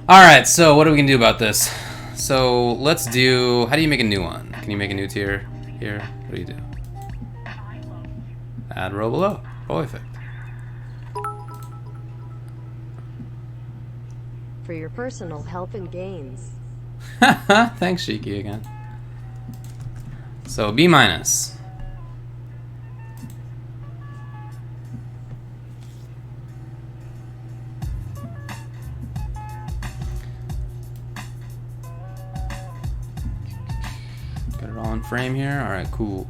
Alright, so what are we gonna do about this? So let's do. How do you make a new one? Can you make a new tier here? What do you do? Add row below. Perfect. For your personal help and gains. Thanks, Shiki, again. So B minus. Got it all in frame here. All right, cool.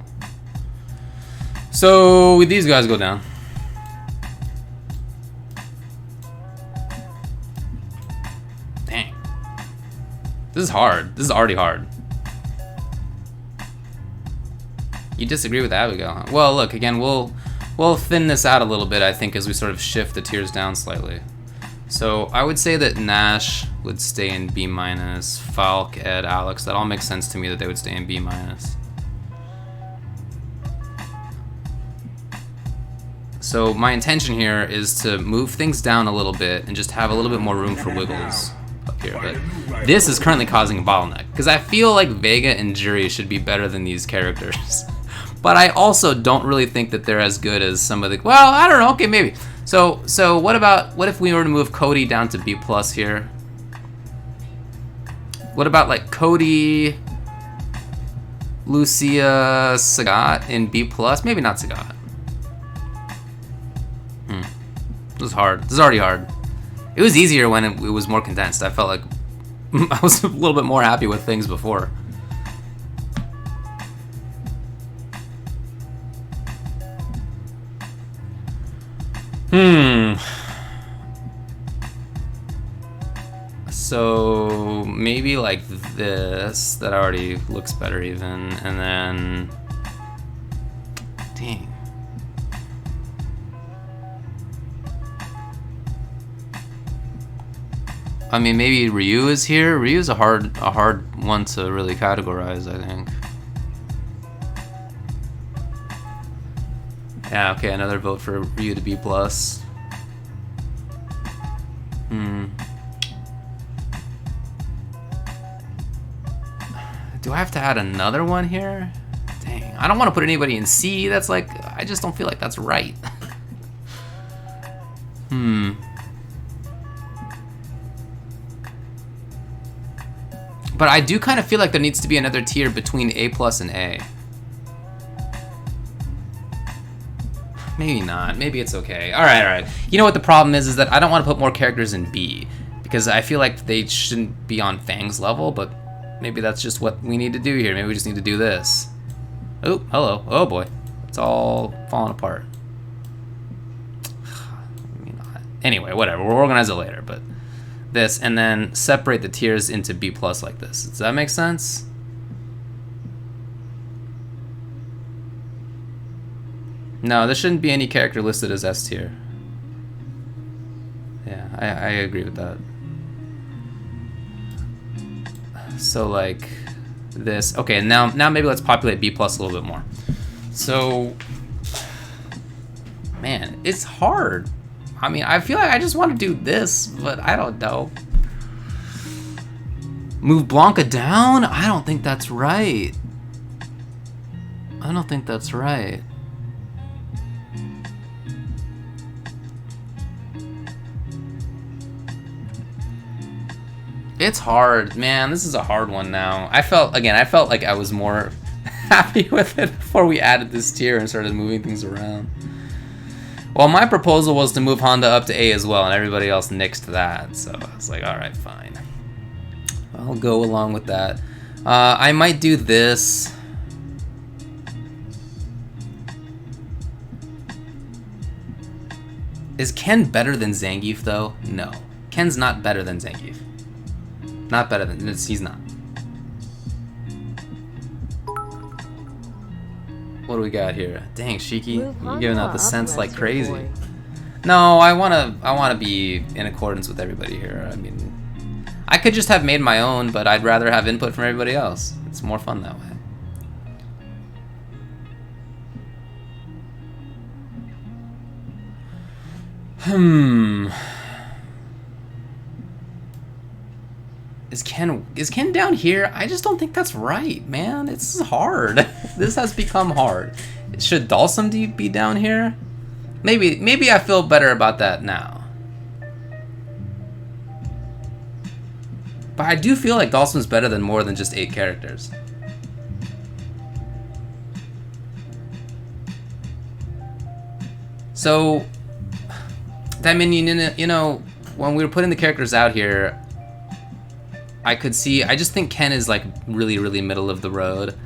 So these guys go down. Dang. This is hard. This is already hard. You disagree with Abigail, huh? Well, look, again, we'll thin this out a little bit, I think, as we sort of shift the tiers down slightly. So I would say that Nash would stay in B minus, Falk, Ed, Alex. That all makes sense to me that they would stay in B minus. So my intention here is to move things down a little bit and just have a little bit more room for wiggles up here. But this is currently causing a bottleneck because I feel like Vega and Jury should be better than these characters. But I also don't really think that they're as good as some of the. Well, I don't know. Okay, maybe. So what if we were to move Cody down to B plus here? What about like Cody, Lucia, Sagat in B plus? Maybe not Sagat. This is hard. This is already hard. It was easier when it was more condensed. I felt like I was a little bit more happy with things before. So maybe like this. That already looks better even. And then... Dang. I mean, maybe Ryu is here. Ryu's a hard one to really categorize, I think. Yeah, okay, another vote for Ryu to B plus. Do I have to add another one here? Dang, I don't want to put anybody in C. That's like, I just don't feel like that's right. But I do kind of feel like there needs to be another tier between A plus and A. Maybe not. Maybe it's okay. All right. You know what the problem is that I don't want to put more characters in B because I feel like they shouldn't be on Fang's level, but maybe that's just what we need to do here. Maybe we just need to do this. Oh, hello. Oh boy. It's all falling apart. Anyway, whatever. We'll organize it later, but this, and then separate the tiers into B plus like this. Does that make sense? No, there shouldn't be any character listed as S tier. Yeah, I agree with that. So like this. Okay, now maybe let's populate B plus a little bit more. So, man, it's hard. I mean, I feel like I just want to do this, but I don't know. Move Blanca down? I don't think that's right. I don't think that's right. It's hard, man. This is a hard one now. I felt like I was more happy with it before we added this tier and started moving things around. Well, my proposal was to move Honda up to A as well, and everybody else nixed that. So I was like, all right, fine. I'll go along with that. I might do this. Is Ken better than Zangief, though? No. Ken's not better than Zangief. Not better than... He's not. What do we got here? Dang, Shiki, you're giving out the sense like crazy. No, I wanna be in accordance with everybody here. I mean, I could just have made my own, but I'd rather have input from everybody else. It's more fun that way. Is Ken down here? I just don't think that's right, man. It's hard. This has become hard. Should Dalsum be down here? Maybe I feel better about that now. But I do feel like Dalsum's better than more than just 8 characters. So, I mean, you know, when we were putting the characters out here, I just think Ken is like really, really middle of the road.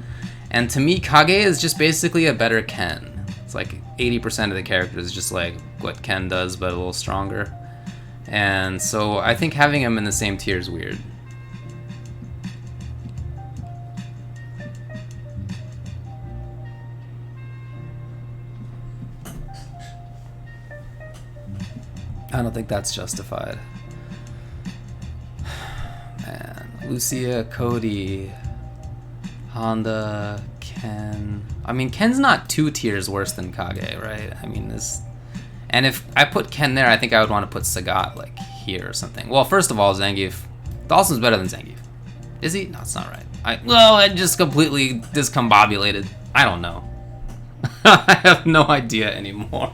And to me, Kage is just basically a better Ken. It's like 80% of the characters is just like what Ken does, but a little stronger. And so I think having him in the same tier is weird. I don't think that's justified. Man, Lucia, Cody, Honda, Ken. I mean, Ken's not 2 tiers worse than Kage, right? I mean, this. And if I put Ken there, I think I would want to put Sagat like here or something. Well, first of all, Zangief. Dawson's better than Zangief. Is he? No, it's not right. I just completely discombobulated. I don't know. I have no idea anymore.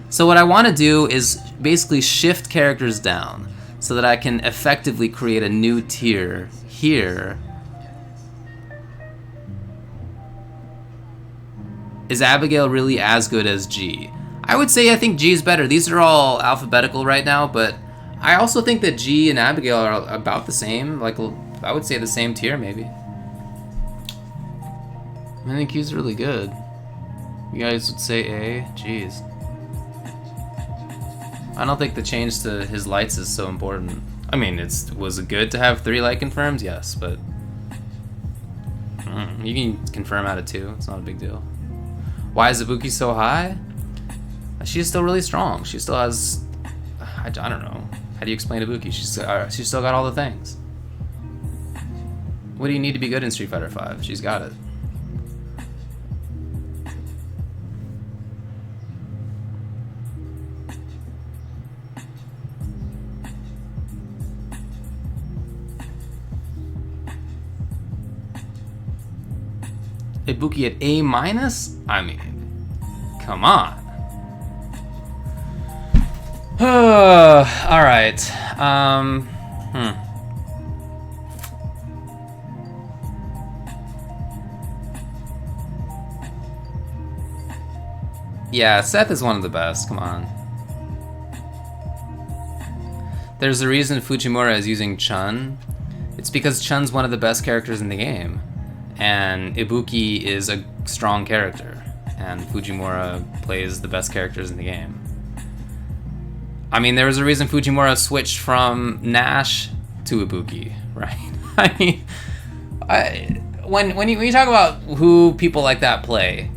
So what I want to do is basically shift characters down so that I can effectively create a new tier here. Is Abigail really as good as G? I would say I think G is better. These are all alphabetical right now, but I also think that G and Abigail are about the same. Like, I would say the same tier, maybe. I think he's really good. You guys would say A? Jeez. I don't think the change to his lights is so important. I mean, was it good to have 3 light confirms? Yes, but you can confirm out of 2. It's not a big deal. Why is Ibuki so high? She's still really strong. She still has... I don't know. How do you explain Ibuki? She's still got all the things. What do you need to be good in Street Fighter V? She's got it. Ibuki at A-? I mean, come on. Alright. Yeah, Seth is one of the best, come on. There's a reason Fujimura is using Chun. It's because Chun's one of the best characters in the game. And Ibuki is a strong character, and Fujimura plays the best characters in the game. I mean, there was a reason Fujimura switched from Nash to Ibuki, right? I mean, when you talk about who people like that play,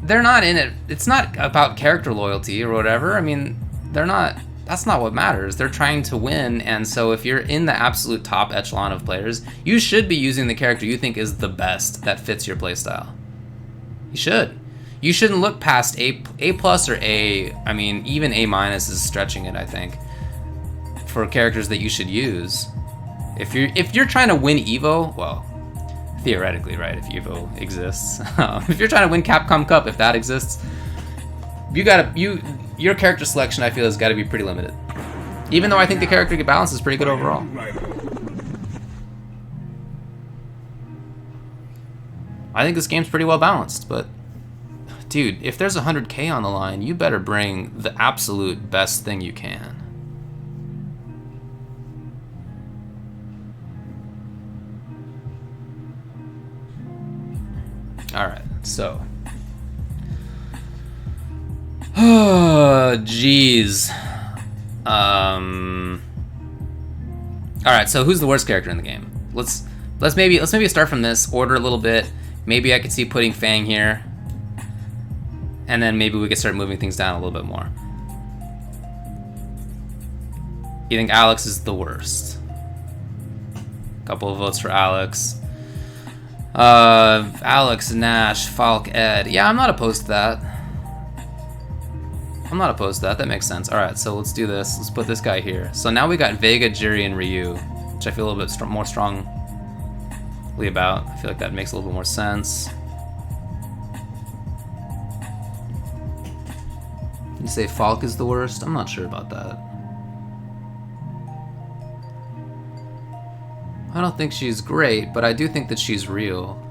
they're not in it. It's not about character loyalty or whatever. I mean, they're not. That's not what matters. They're trying to win, and so if you're in the absolute top echelon of players, you should be using the character you think is the best that fits your playstyle. You should. You shouldn't look past A plus or A. I mean, even A minus is stretching it, I think, for characters that you should use. If you're trying to win Evo, well, theoretically, right? If Evo exists, if you're trying to win Capcom Cup, if that exists, your character selection, I feel, has got to be pretty limited. Even though I think the character balance is pretty good overall. I think this game's pretty well balanced, but dude, if there's 100K on the line, you better bring the absolute best thing you can. Alright, so. Oh, jeez. Alright, so who's the worst character in the game? Let's maybe start from this, order a little bit. Maybe I could see putting Fang here. And then maybe we could start moving things down a little bit more. You think Alex is the worst? Couple of votes for Alex. Alex, Nash, Falk, Ed. Yeah, I'm not opposed to that. I'm not opposed to that. That makes sense. All right, so let's do this. Let's put this guy here. So now we got Vega, Jiri, and Ryu, which I feel a little bit more strongly about. I feel like that makes a little bit more sense. You say Falk is the worst? I'm not sure about that. I don't think she's great, but I do think that she's real.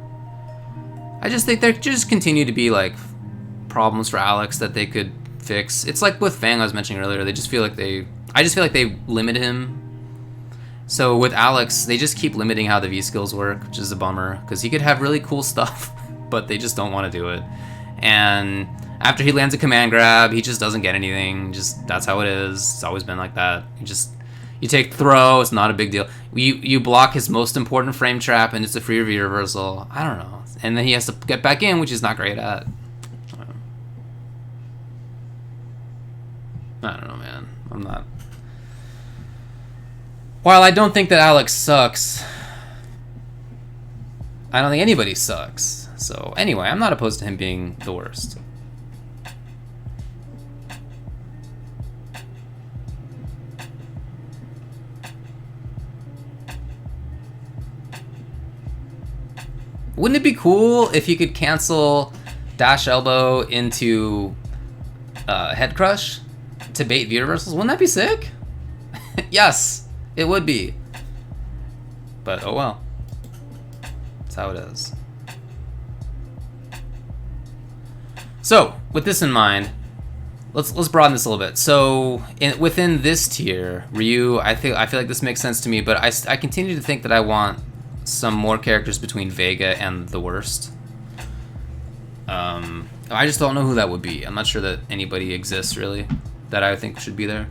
I just think there just continue to be like problems for Alex that they could fix. It's like with Fang I was mentioning earlier, I just feel like they limit him. So with Alex, they just keep limiting how the V skills work, which is a bummer, because he could have really cool stuff, but they just don't want to do it. And after he lands a command grab, he just doesn't get anything. Just that's how it is. It's always been like that. You take throw, it's not a big deal. You block his most important frame trap, and it's a free V reversal. I don't know. And then he has to get back in, which he's not great at. I don't know, man. I'm not. While I don't think that Alex sucks, I don't think anybody sucks. So anyway, I'm not opposed to him being the worst. Wouldn't it be cool if you could cancel dash elbow into head crush to bait V reversals? Wouldn't that be sick? Yes, it would be. But oh well. That's how it is. So, with this in mind, let's broaden this a little bit. So, within this tier, Ryu, I feel like this makes sense to me, but I continue to think that I want some more characters between Vega and the worst. I just don't know who that would be. I'm not sure that anybody exists really that I think should be there.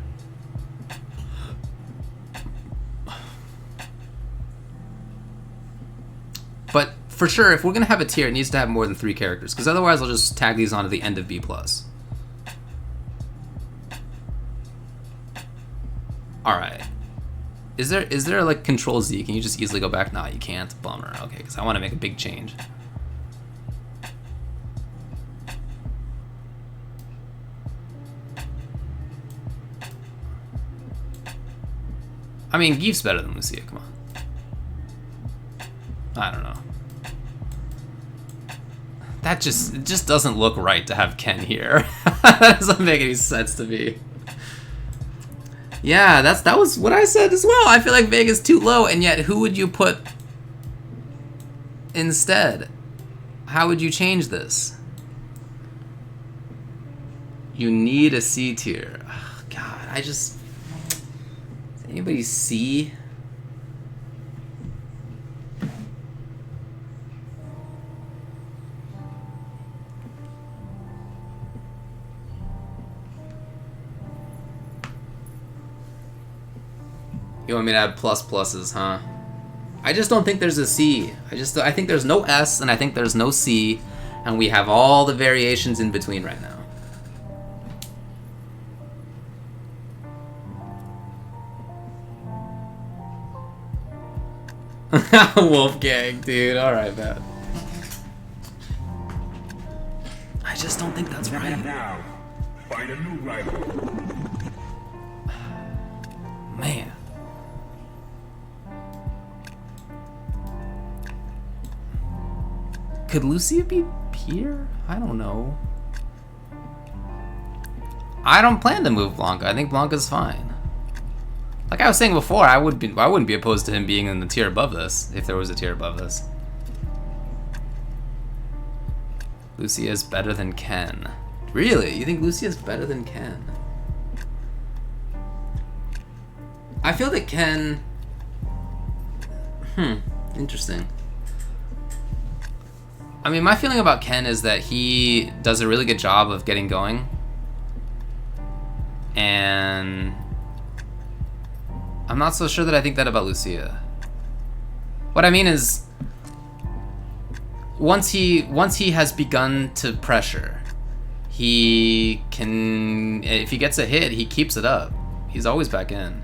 But for sure, if we're gonna have a tier, it needs to have more than 3 characters, because otherwise I'll just tag these onto the end of B+. Alright. Is there like Control Z? Can you just easily go back? Nah, you can't. Bummer. Okay, because I want to make a big change. I mean, Geef's better than Lucia, come on. I don't know. It just doesn't look right to have Ken here. That doesn't make any sense to me. Yeah, that was what I said as well. I feel like Vega's too low, and yet who would you put instead? How would you change this? You need a C tier. Oh, God, does anybody see? You want me to add pluses, huh? I just don't think there's a C. I think there's no S, and I think there's no C, and we have all the variations in between right now. Wolfgang, dude. Alright, man. I just don't think that's right. Now, find a new rival. Man. Could Lucia be here? I don't know. I don't plan to move Blanca. I think Blanca's fine. Like I was saying before, I wouldn't be opposed to him being in the tier above this, if there was a tier above this. Lucia's better than Ken. Really? You think Lucia's better than Ken? I feel that Ken... Interesting. I mean, my feeling about Ken is that he does a really good job of getting going. And I'm not so sure that I think that about Lucia. What I mean is, once he has begun to pressure, he can, if he gets a hit, he keeps it up. He's always back in.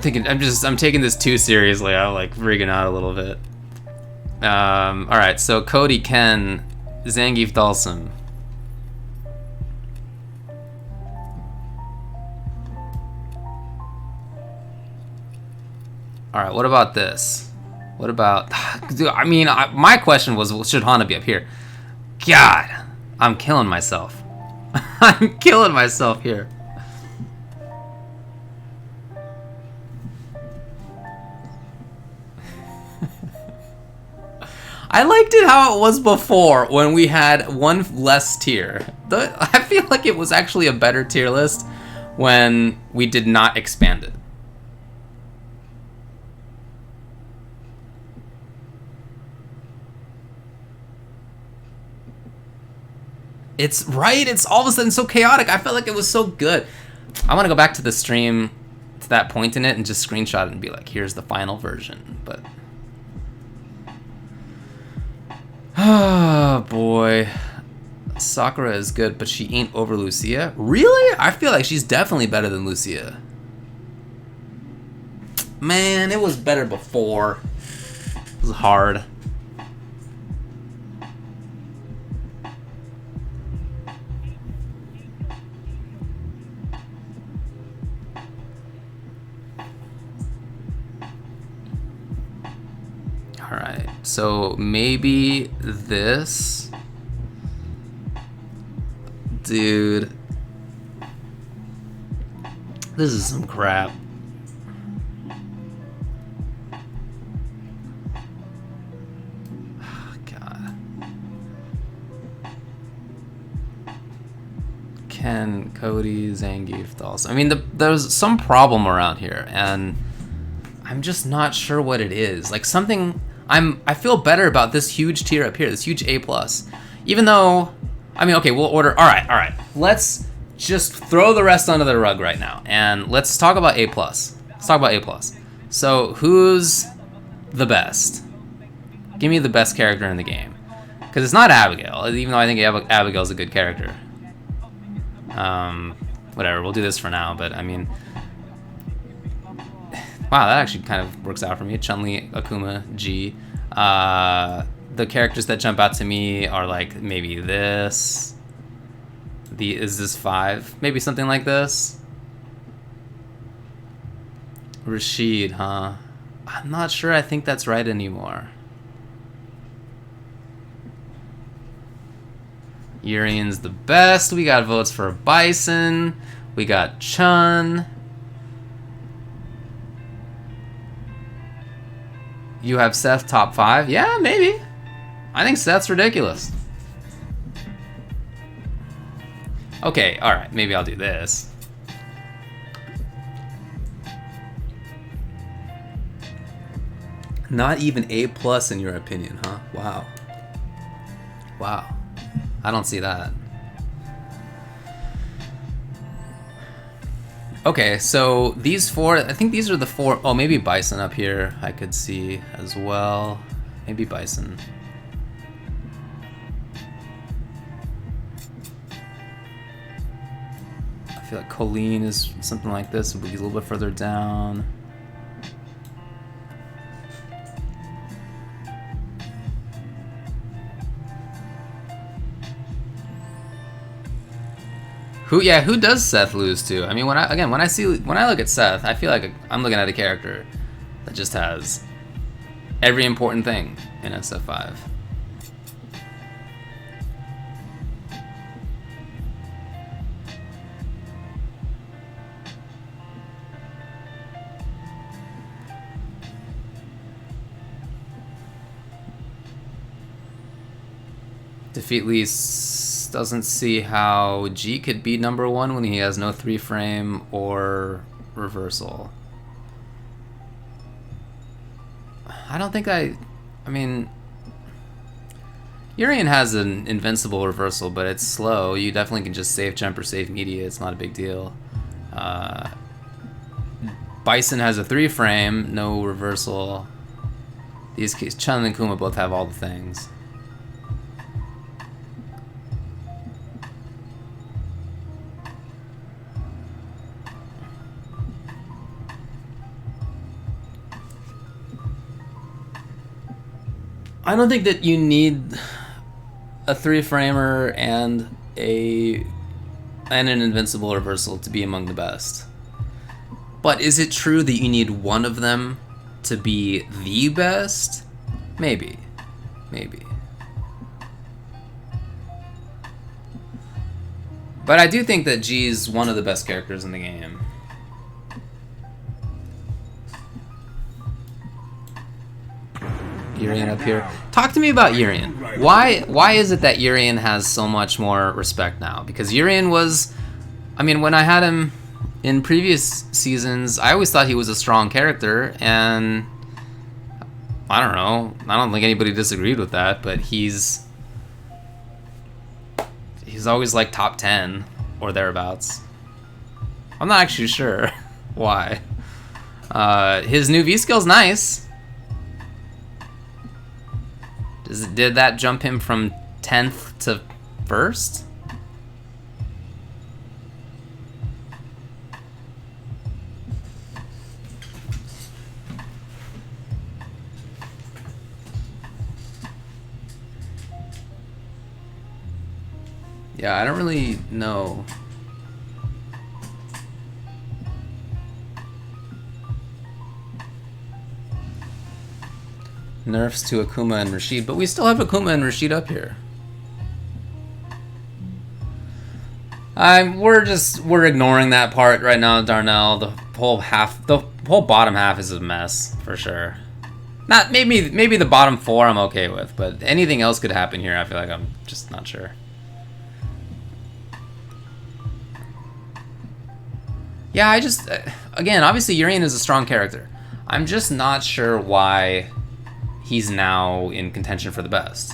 I'm taking this too seriously. I'm like freaking out a little bit. Alright, so Cody, Ken, Zangief, Dalsum. Alright, what about this? What about... Dude, I mean, my question was, should Hana be up here? God, I'm killing myself. I'm killing myself here. I liked it how it was before when we had one less tier. I feel like it was actually a better tier list when we did not expand it. It's right, it's all of a sudden so chaotic. I felt like it was so good. I want to go back to the stream, to that point in it, and just screenshot it and be like, here's the final version. But oh boy, Sakura is good, but she ain't over Lucia. Really? I feel like she's definitely better than Lucia. Man, it was better before. It was hard. Alright, so maybe this. Dude. This is some crap. Oh, God. Ken, Cody, Zangief, Dawson. I mean, there's some problem around here, and I'm just not sure what it is. Like something... I feel better about this huge tier up here, this huge A+. Even though, I mean, okay, we'll order, all right. Let's just throw the rest under the rug right now, and let's talk about A+. Let's talk about A+. So, who's the best? Give me the best character in the game. Because it's not Abigail, even though I think Abigail's a good character. Whatever, we'll do this for now, but I mean... Wow, that actually kind of works out for me. Chun-Li, Akuma, G. The characters that jump out to me are like maybe this. Is this 5? Maybe something like this. Rashid, huh? I'm not sure I think that's right anymore. Urian's the best. We got votes for Bison. We got Chun. You have Seth top 5? Yeah, maybe. I think Seth's ridiculous. Okay, alright, maybe I'll do this. Not even A+ in your opinion, huh? Wow. Wow. I don't see that. Okay, so these 4, I think these are the 4, oh, maybe Bison up here I could see as well. Maybe Bison. I feel like Colleen is something like this, but he's a little bit further down. Who does Seth lose to? I mean, when I look at Seth, I feel like I'm looking at a character that just has every important thing in SF5. Defeat Lee doesn't see how G could be #1 when he has no 3-frame or reversal. I don't think I mean, Urian has an invincible reversal, but it's slow. You definitely can just save jump or save media. It's not a big deal. Bison has a 3-frame, no reversal. These Chun and Kuma both have all the things. I don't think that you need a 3-framer and an invincible reversal to be among the best. But is it true that you need one of them to be the best? Maybe. Maybe. But I do think that G's one of the best characters in the game. Urian up here. Talk to me about Urian. Why is it that Urian has so much more respect now? Because Urian was, I mean, when I had him in previous seasons, I always thought he was a strong character, and I don't know. I don't think anybody disagreed with that, but he's always like top 10 or thereabouts. I'm not actually sure why. His new V skill's nice. Did that jump him from 10th to 1st? Yeah, I don't really know. Nerfs to Akuma and Rashid, but we still have Akuma and Rashid up here. We're ignoring that part right now, Darnell. The whole bottom half is a mess for sure. Not maybe the bottom 4 I'm okay with, but anything else could happen here. I feel like I'm just not sure. Yeah, again, obviously Urian is a strong character. I'm just not sure why he's now in contention for the best.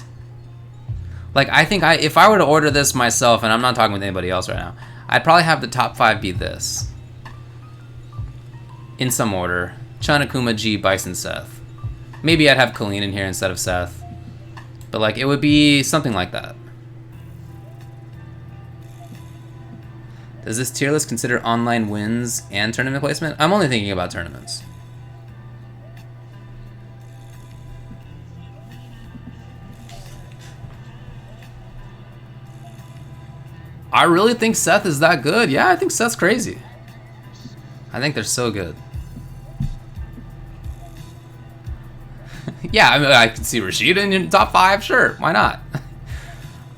Like, I think if I were to order this myself, and I'm not talking with anybody else right now, I'd probably have the top 5 be this. In some order. Chun, Akuma, G, Bison, Seth. Maybe I'd have Colleen in here instead of Seth. But, like, it would be something like that. Does this tier list consider online wins and tournament placement? I'm only thinking about tournaments. I really think Seth is that good. Yeah, I think Seth's crazy. I think they're so good. Yeah, I mean, I can see Rashid in top 5, sure, why not?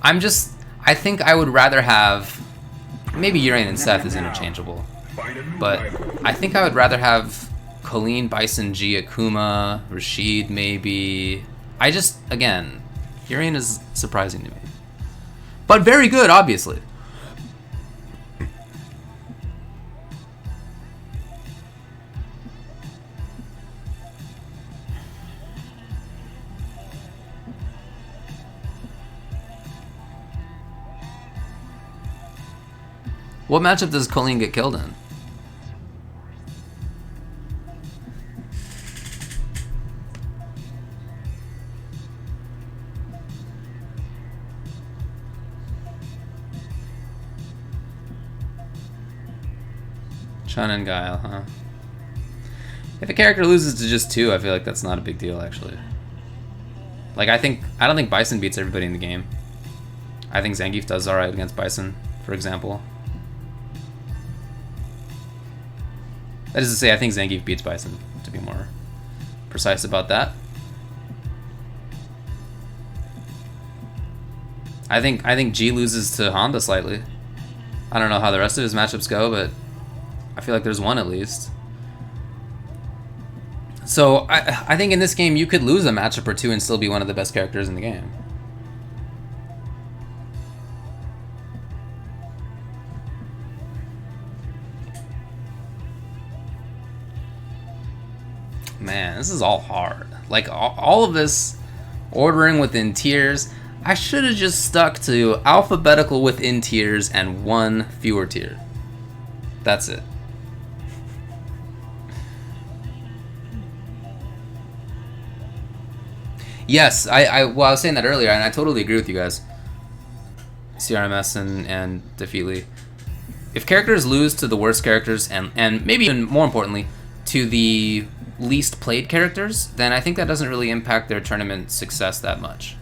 I think I would rather have, maybe Urian and Seth is interchangeable, but I think I would rather have Colleen, Bison, G, Akuma, Rashid, maybe. Again, Urian is surprising to me. But very good, obviously. What matchup does Colleen get killed in? Chun and Guile, huh? If a character loses to just 2, I feel like that's not a big deal, actually. Like, I don't think Bison beats everybody in the game. I think Zangief does alright against Bison, for example. That is to say, I think Zangief beats Bison, to be more precise about that. I think G loses to Honda slightly. I don't know how the rest of his matchups go, but I feel like there's one at least. So I think in this game you could lose a matchup or 2 and still be one of the best characters in the game. Man, this is all hard. Like, all of this ordering within tiers, I should have just stuck to alphabetical within tiers and 1 fewer tier. That's it. Yes, I was saying that earlier, and I totally agree with you guys. CRMS and Defeatly. If characters lose to the worst characters, and maybe even more importantly, to the least played characters, then I think that doesn't really impact their tournament success that much.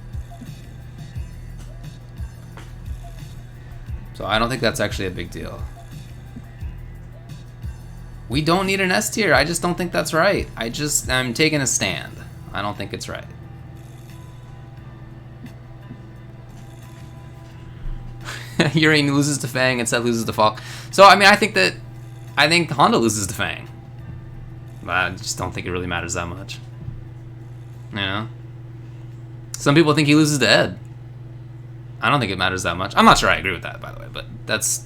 So I don't think that's actually a big deal. We don't need an S tier. I just don't think that's right. I'm taking a stand. I don't think it's right. Urain loses to Fang and Seth loses to Falk. So I mean, I think Honda loses to Fang. But I just don't think it really matters that much. You know? Some people think he loses to Ed. I don't think it matters that much. I'm not sure I agree with that, by the way, but that's...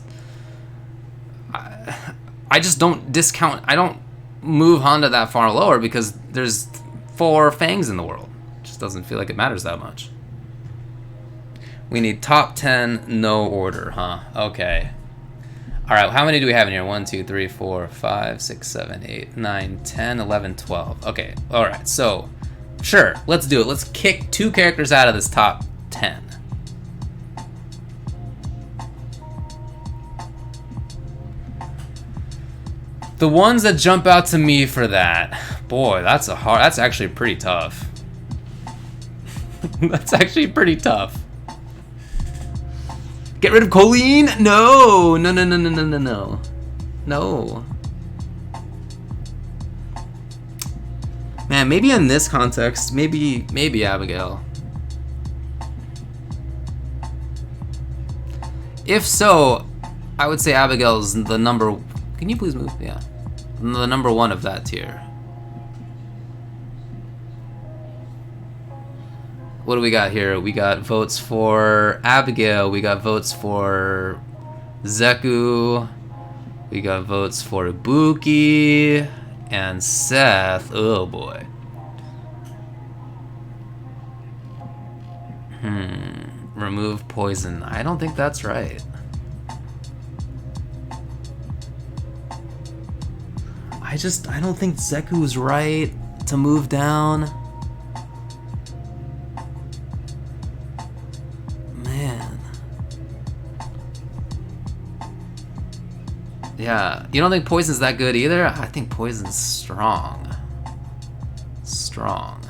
I just don't discount... I don't move Honda that far lower because there's 4 Fangs in the world. It just doesn't feel like it matters that much. We need top 10, no order, huh? Okay. Alright, how many do we have in here? 1, 2, 3, 4, 5, 6, 7, 8, 9, 10, 11, 12. Okay, alright, so... Sure, let's do it. Let's kick 2 characters out of this top 10. The ones that jump out to me for that, boy, that's actually pretty tough. That's actually pretty tough. Get rid of Colleen? No, no, no, no, no, no, no, no, no. Man, maybe in this context, maybe Abigail. If so, I would say Abigail's the number. Can you please move? Yeah. The number 1 of that tier. What do we got here? We got votes for Abigail. We got votes for Zeku. We got votes for Ibuki and Seth. Oh boy. Remove poison. I don't think that's right. I don't think Zeku's right to move down. Man. Yeah, you don't think Poison's that good either? I think Poison's strong. Strong.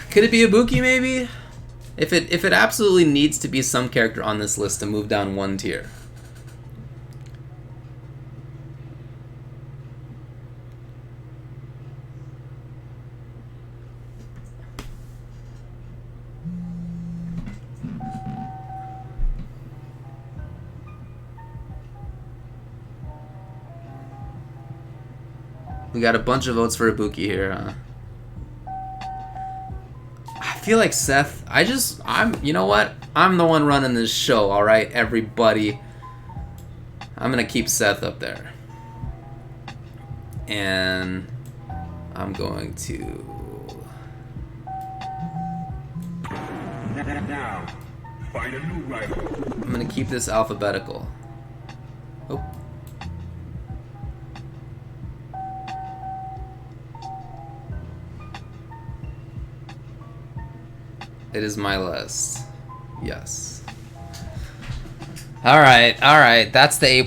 Could it be Ibuki maybe? If it absolutely needs to be some character on this list to move down 1 tier. We got a bunch of votes for Ibuki here, huh? I feel like Seth, you know what? I'm the one running this show, alright, everybody. I'm gonna keep Seth up there. And I'm going to... Now, find a new rival. I'm gonna keep this alphabetical. Oh. It is my list. Yes. Alright, alright. That's the A+.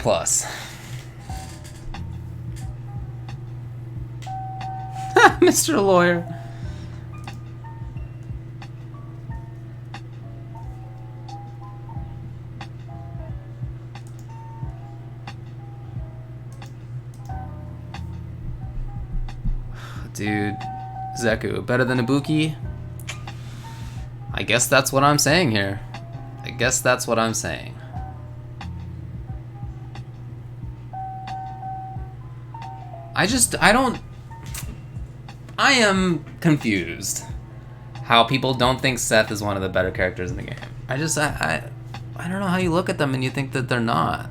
Mr. Lawyer. Dude. Zeku. Better than Ibuki? I guess that's what I'm saying here. I guess that's what I'm saying. I am confused how people don't think Seth is one of the better characters in the game. I don't know how you look at them and you think that they're not.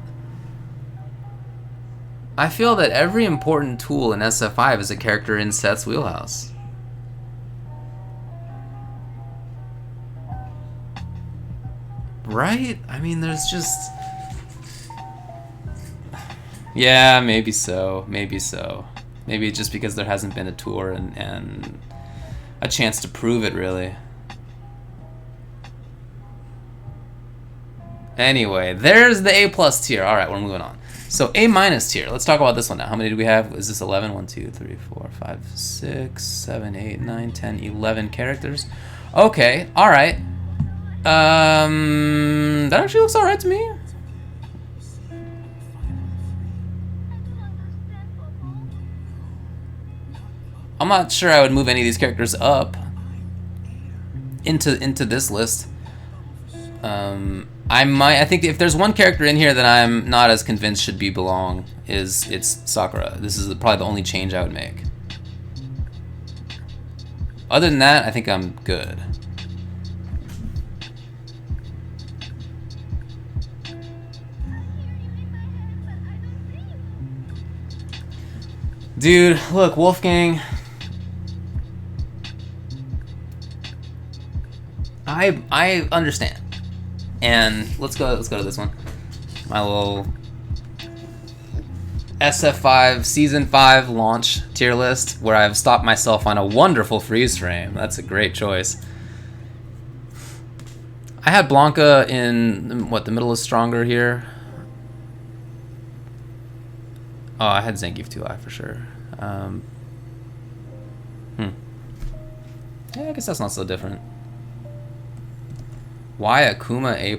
I feel that every important tool in SF5 is a character in Seth's wheelhouse. Right? I mean, there's just... Yeah, maybe so. Maybe so. Maybe just because there hasn't been a tour and a chance to prove it, really. Anyway, there's the A+ tier. Alright, we're moving on. So A minus tier. Let's talk about this one now. How many do we have? Is this 11? 1, 2, 3, 4, 5, 6, 7, 8, 9, 10, 11 characters. Okay, alright. That actually looks alright to me. I'm not sure I would move any of these characters up into this list. I think if there's one character in here that I'm not as convinced should belong, it's Sakura. This is probably the only change I would make. Other than that, I think I'm good. Dude, look, Wolfgang. I understand. And let's go to this one. My little SF5 Season 5 launch tier list where I've stopped myself on a wonderful freeze frame. That's a great choice. I had Blanca in, what, the middle is stronger here. Oh, I had Zangief too high for sure. Yeah, I guess that's not so different. Why Akuma A+?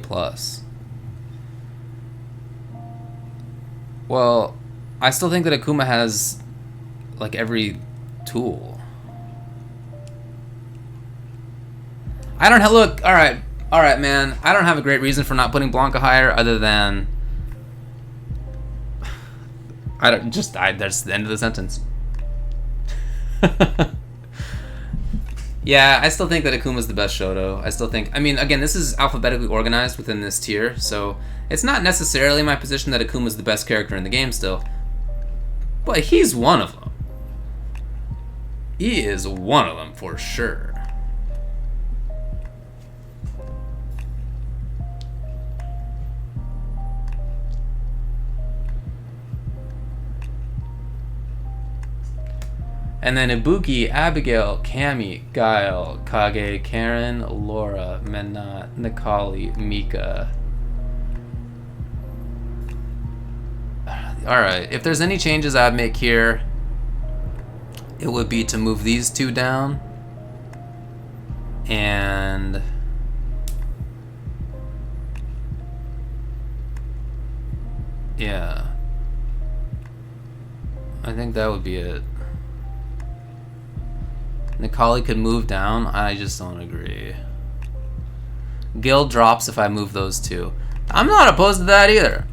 Well, I still think that Akuma has like every tool. I don't have, look, alright, man. I don't have a great reason for not putting Blanca higher other than that's the end of the sentence. Yeah, I still think that Akuma's the best Shoto. I still think, I mean, again, this is alphabetically organized within this tier, so it's not necessarily my position that Akuma's the best character in the game still, but he's one of them. He is one of them for sure. And then Ibuki, Abigail, Cammy, Guile, Kage, Karen, Laura, Menat, Nikali, Mika. Alright, if there's any changes I'd make here, it would be to move these two down. And yeah, I think that would be it. Nikali could move down. I just don't agree. Gil drops if I move those two. I'm not opposed to that either.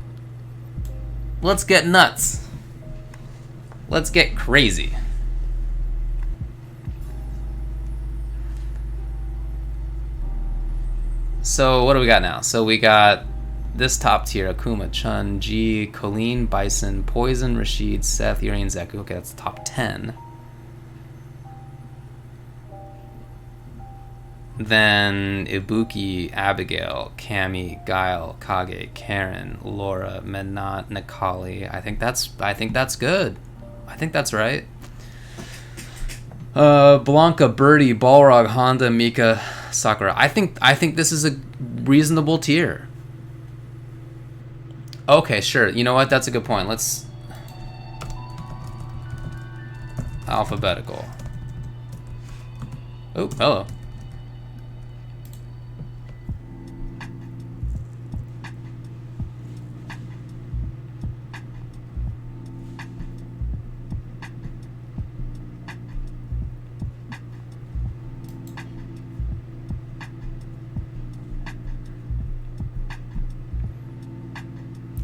Let's get nuts. Let's get crazy. So what do we got now? So we got this top tier: Akuma, Chun, G, Colleen, Bison, Poison, Rashid, Seth, Yuri, and Zeku. Okay, that's the top 10. Then Ibuki, Abigail, Cammy, Guile, Kage, Karen, Laura, Menat, Nikali. I think that's good. I think that's right. Blanca, Birdie, Balrog, Honda, Mika, Sakura. I think this is a reasonable tier. Okay, sure. You know what? That's a good point. Let's alphabetical. Oh, hello.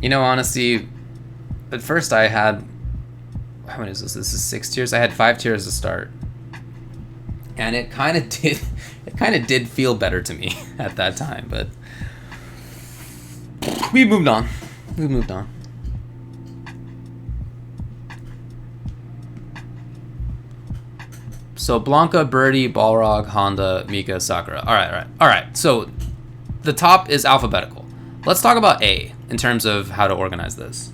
You know, honestly, at first I had, how many is this? This is 6 tiers. I had 5 tiers to start, and it kind of did feel better to me at that time. But we moved on. We moved on. So Blanca, Birdie, Balrog, Honda, Mika, Sakura. All right. So the top is alphabetical. Let's talk about A in terms of how to organize this.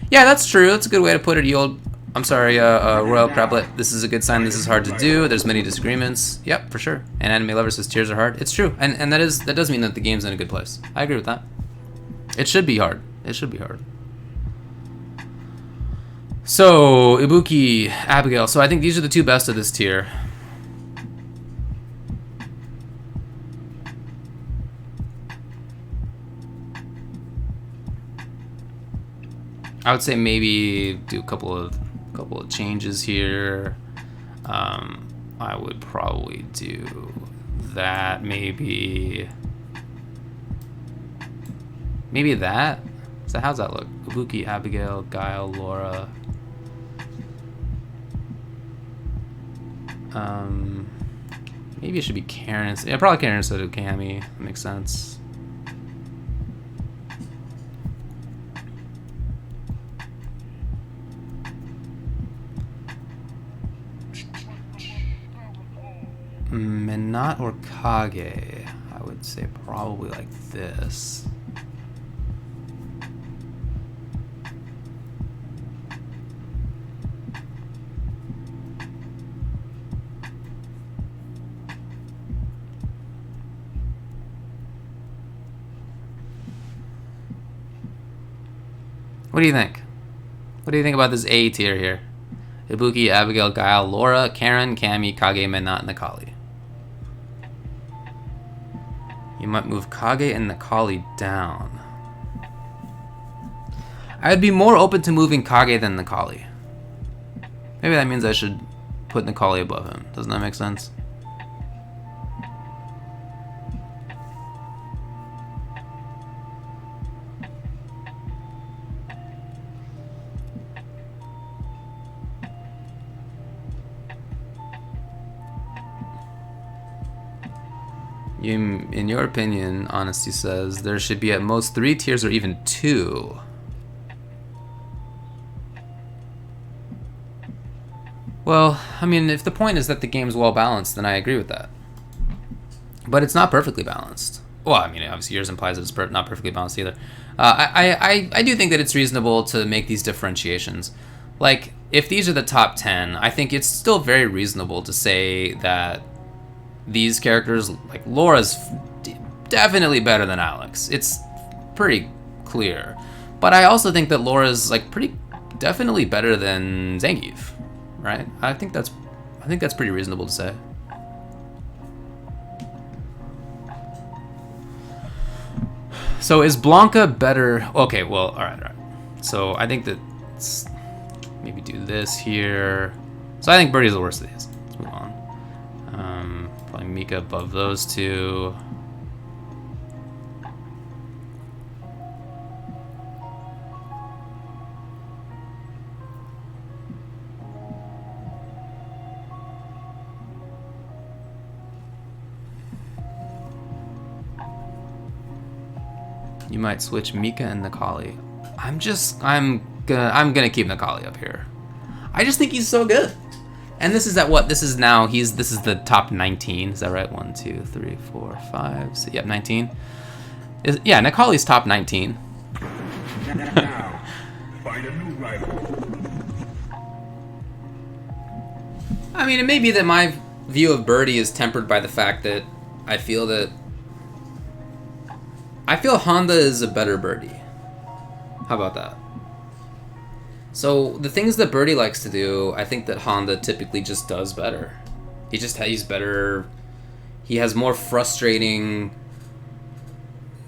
Yeah, that's true. That's a good way to put it, you old I'm sorry, Royal Crablet. This is a good sign. This is hard to do. There's many disagreements. Yep, for sure. And Anime Lover says tears are hard. It's true, and that does mean that the game's in a good place. I agree with that. It should be hard. It should be hard. So Ibuki, Abigail. So I think these are the two best of this tier. I would say maybe do a couple of changes here. I would probably do that, maybe that. So how's that look? Ibuki, Abigail, Guile, Laura. Maybe it should be Karen. Yeah, probably Karen instead of Cammy. That makes sense. Minot or Kage? I would say probably like this. What do you think? What do you think about this A tier here? Ibuki, Abigail, Guile, Laura, Karen, Cammy, Kage, Minot, and Nakali. You might move Kage and Nakali down. I'd be more open to moving Kage than Nakali. Maybe that means I should put Nakali above him. Doesn't that make sense? In your opinion, Honesty says, there should be at most 3 tiers or even 2. Well, I mean, if the point is that the game's well balanced, then I agree with that. But it's not perfectly balanced. Well, I mean, obviously yours implies that it's not perfectly balanced either. I do think that it's reasonable to make these differentiations. Like, if these are the top 10, I think it's still very reasonable to say that these characters, like Laura's definitely better than Alex. It's pretty clear. But I also think that Laura's like definitely better than Zangief, right? I think that's pretty reasonable to say. So is Blanca better? Okay, well, all right. So I think that maybe do this here. So I think Birdie's the worst of these. Let's move on. Probably Mika above those two. You might switch Mika and Nakali. I'm gonna keep Nakali up here. I just think he's so good. And this is at what? This is the top 19. Is that right? 1, 2, 3, 4, 5, 6, yep, 19. Yeah, Nakali's top 19. Now, find a new rival. I mean, it may be that my view of Birdie is tempered by the fact that I feel Honda is a better Birdie. How about that? So the things that Birdie likes to do, I think that Honda typically just does better. He's better. He has more frustrating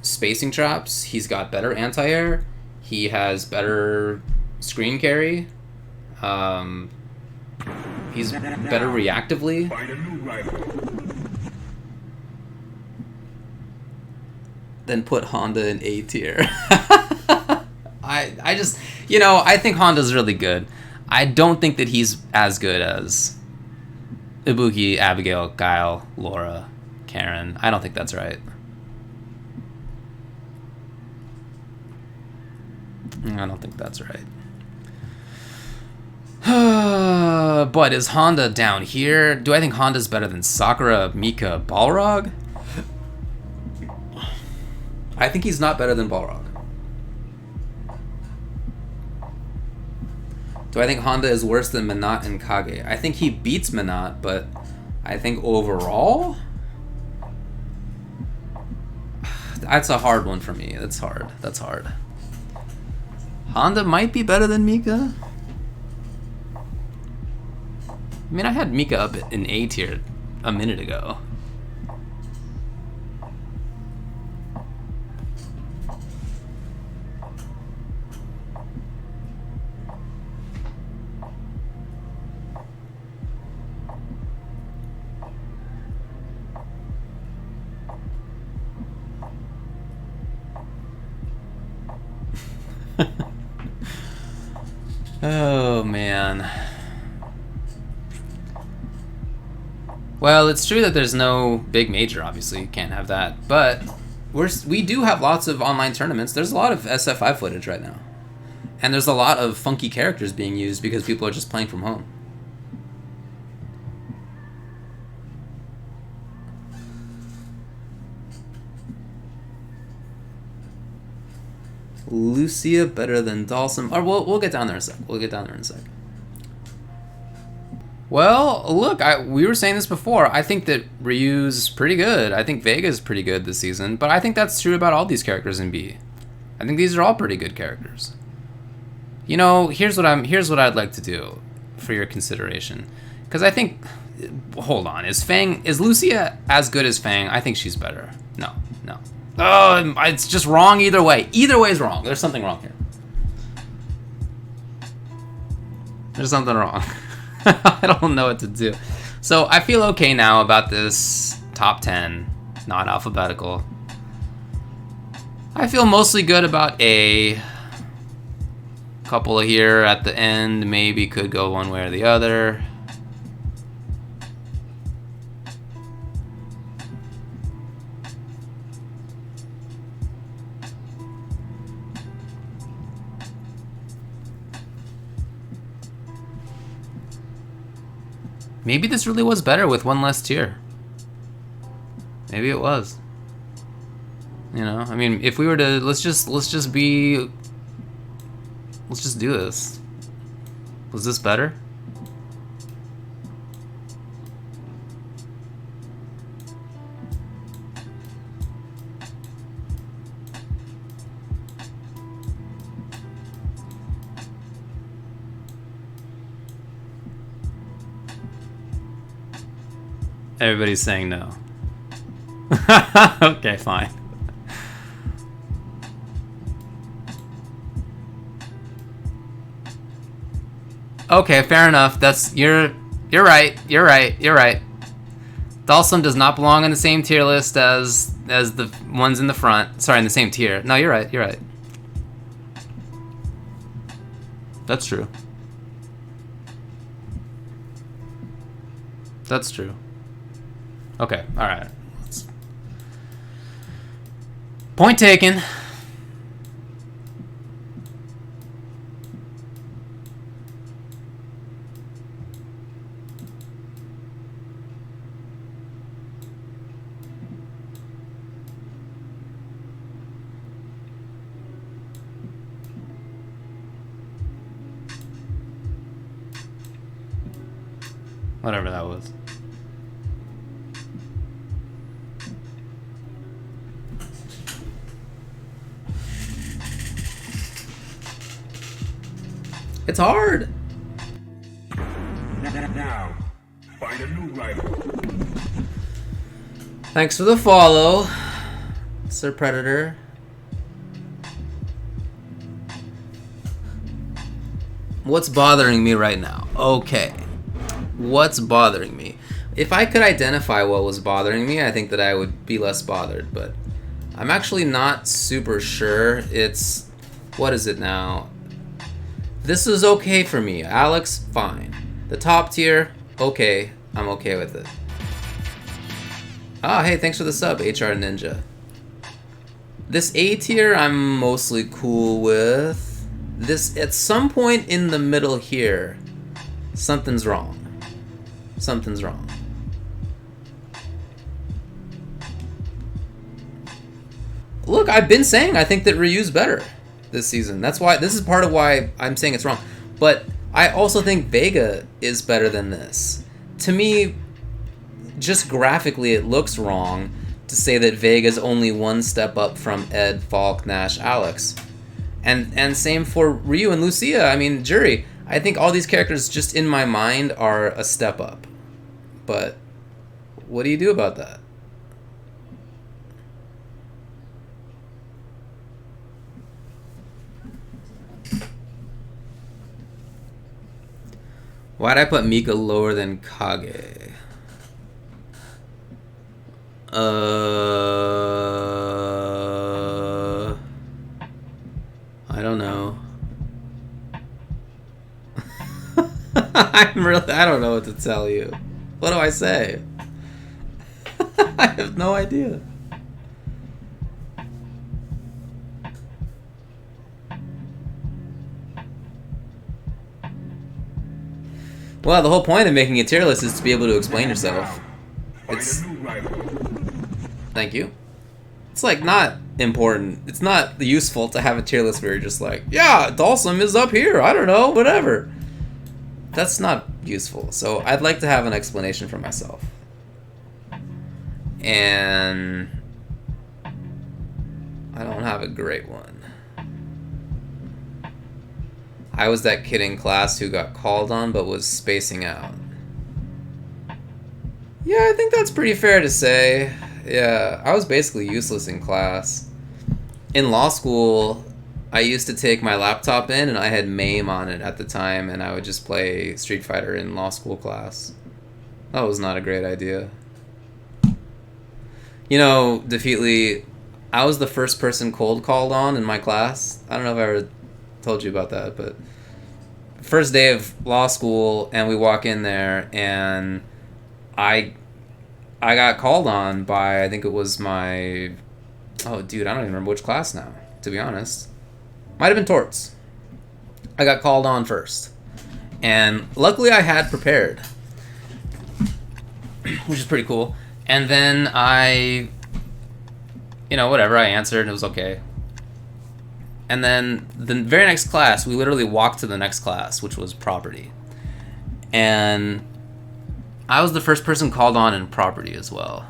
spacing traps. He's got better anti-air. He has better screen carry. He's better reactively. Find a new rival. Then put Honda in A tier. I just, I think Honda's really good. I don't think that he's as good as Ibuki, Abigail, Guile, Laura, Karen. I don't think that's right. I don't think that's right. But is Honda down here? Do I think Honda's better than Sakura, Mika, Balrog? I think he's not better than Balrog. Do I think Honda is worse than Minot and Kage? I think he beats Minot, but I think overall, that's a hard one for me. That's hard. That's hard. Honda might be better than Mika. I mean, I had Mika up in A tier a minute ago. Oh, man. Well, it's true that there's no big major, obviously. You can't have that. But we do have lots of online tournaments. There's a lot of SF5 footage right now. And there's a lot of funky characters being used because people are just playing from home. Lucia better than Dalsum. Or we'll get down there in a sec. We'll get down there in a sec. Well, look, we were saying this before. I think that Ryu's pretty good. I think Vega's pretty good this season. But I think that's true about all these characters in B. I think these are all pretty good characters. You know, here's what I'd like to do for your consideration. Because I think, hold on, is Lucia as good as Fang? I think she's better. No. Oh, it's just wrong either way. Either way is wrong. There's something wrong here. There's something wrong. I don't know what to do. So I feel okay now about this top 10, not alphabetical. I feel mostly good about A. Couple of here at the end maybe could go one way or the other. Maybe this really was better with one less tier. Maybe it was. You know, I mean, if we were to let's just do this. Was this better? Everybody's saying no. Okay, fine. Okay, fair enough. You're right. Dalsum does not belong on the same tier list as the ones in the front. Sorry, in the same tier. No, you're right. That's true. That's true. Okay, alright. Point taken. Whatever that was. It's hard. Now, find a new rival. Thanks for the follow, Sir Predator. What's bothering me right now? Okay. What's bothering me? If I could identify what was bothering me, I think that I would be less bothered, but I'm actually not super sure. It's... what is it now? This is okay for me. Alex, fine. The top tier, okay. I'm okay with it. Ah, hey, thanks for the sub, HR Ninja. This A tier, I'm mostly cool with. This, at some point in the middle here, something's wrong. Something's wrong. Look, I've been saying I think that Ryu's better this season. That's why, this is part of why I'm saying it's wrong. But I also think Vega is better than this. To me, just graphically, it looks wrong to say that Vega's only one step up from Ed, Falk, Nash, Alex. And same for Ryu and Lucia. I mean, Jury. I think all these characters just in my mind are a step up. But what do you do about that? Why'd I put Mika lower than Kage? I don't know. I don't know what to tell you. What do I say? I have no idea. Well, the whole point of making a tier list is to be able to explain yourself. It's... Thank you. It's like not important. It's not useful to have a tier list where you're just like, yeah, Dalsum is up here. I don't know, whatever. That's not useful. So I'd like to have an explanation for myself. And I don't have a great one. I was that kid in class who got called on but was spacing out. Yeah, I think that's pretty fair to say. Yeah, I was basically useless in class. In law school, I used to take my laptop in and I had MAME on it at the time and I would just play Street Fighter in law school class. That was not a great idea. You know, Defeatly, I was the first person cold called on in my class. I don't know if I ever told you about that, but first day of law school and we walk in there and I got called on by, I think it was my, oh dude, I don't even remember which class now, to be honest. Might have been torts. I got called on first. And luckily I had prepared, which is pretty cool. And then I, you know, whatever, I answered and it was okay. And then the very next class, we literally walked to the next class, which was property. And I was the first person called on in property as well.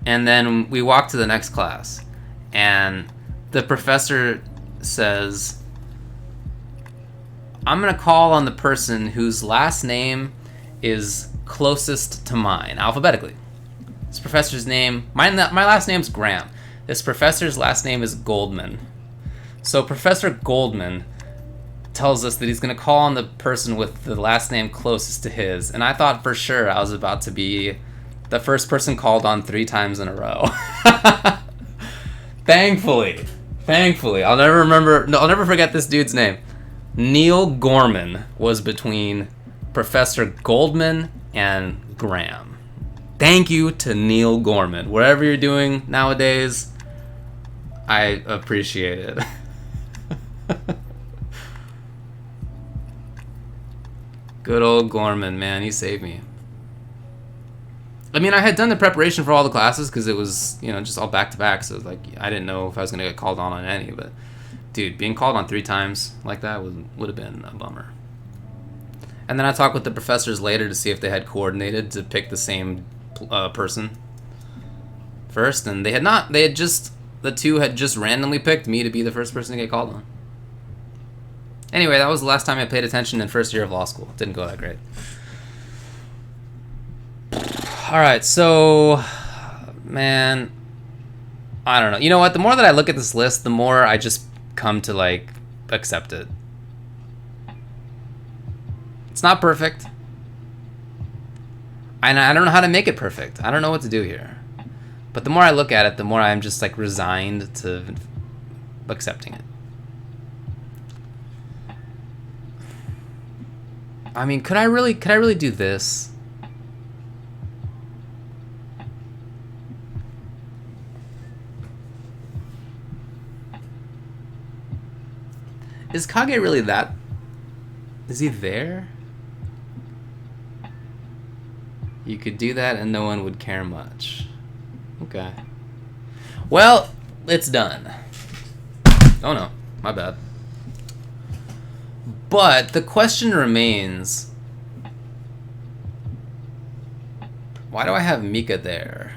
And then we walked to the next class. And the professor says, I'm going to call on the person whose last name is closest to mine, alphabetically. This professor's name, my last name's Graham. This professor's last name is Goldman. So Professor Goldman tells us that he's going to call on the person with the last name closest to his. And I thought for sure I was about to be the first person called on 3 times in a row. Thankfully, I'll never forget this dude's name. Neil Gorman was between Professor Goldman and Graham. Thank you to Neil Gorman. Whatever you're doing nowadays, I appreciate it. Good old Gorman, man, he saved me. I mean, I had done the preparation for all the classes because it was, you know, just all back to back. So like, I didn't know if I was gonna get called on any. But dude, being called on 3 times like that would have been a bummer. And then I talked with the professors later to see if they had coordinated to pick the same person first, and they had not. They had just, the 2 had just randomly picked me to be the first person to get called on. Anyway, that was the last time I paid attention in first year of law school. Didn't go that great. Alright, so, man, I don't know. You know what? The more that I look at this list, the more I just come to, like, accept it. It's not perfect. And I don't know how to make it perfect. I don't know what to do here. But the more I look at it, the more I'm just, like, resigned to accepting it. I mean, could I really do this? Is Kage really that? Is he there? You could do that and no one would care much. Okay. Well, it's done. Oh no, my bad. But the question remains, why do I have Mika there?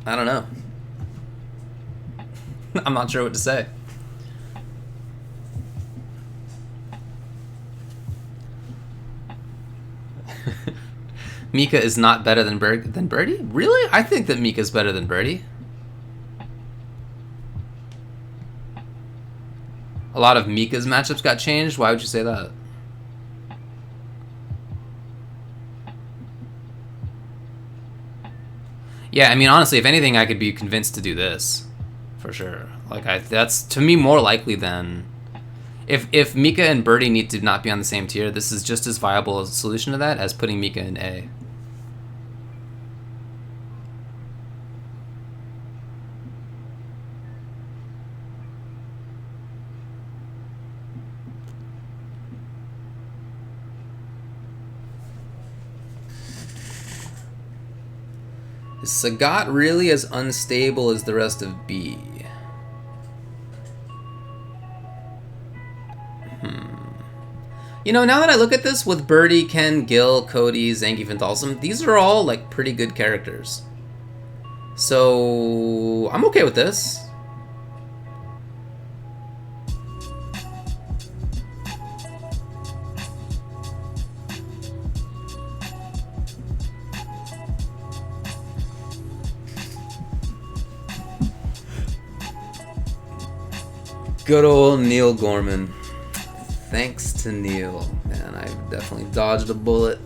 I don't know. I'm not sure what to say. Mika is not better than Birdie? Really? I think that Mika's better than Birdie. A lot of Mika's matchups got changed. Why would you say that? Yeah, I mean, honestly, if anything, I could be convinced to do this. For sure. Like, that's, to me, more likely than... If Mika and Birdie need to not be on the same tier, this is just as viable a solution to that as putting Mika in A. Is Sagat really as unstable as the rest of B? You know, now that I look at this with Birdie, Ken, Gil, Cody, Zangief, and Dalsum, these are all, like, pretty good characters. So, I'm okay with this. Good old Neil Gorman. Thanks to Neil. Man, I've definitely dodged a bullet.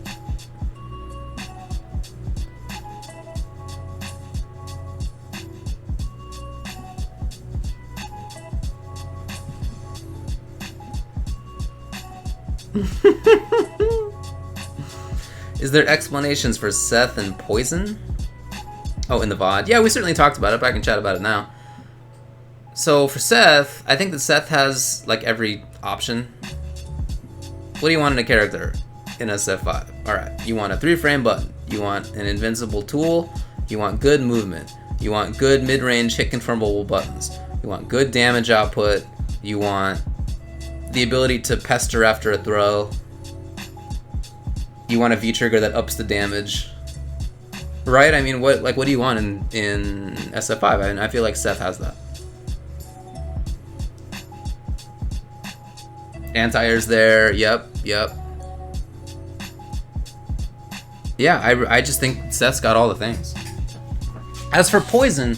Is there explanations for Seth and Poison? Oh, in the VOD. Yeah, we certainly talked about it, but I can chat about it now. So for Seth, I think that Seth has like every option. What do you want in a character in SF5? Alright, you want a 3-frame button. You want an invincible tool. You want good movement. You want good mid-range hit confirmable buttons. You want good damage output. You want the ability to pester after a throw. You want a V-trigger that ups the damage. Right? I mean, what do you want in SF5? I mean, I feel like Seth has that. Anti-air's there. Yep. Yeah, I just think Seth's got all the things. As for Poison,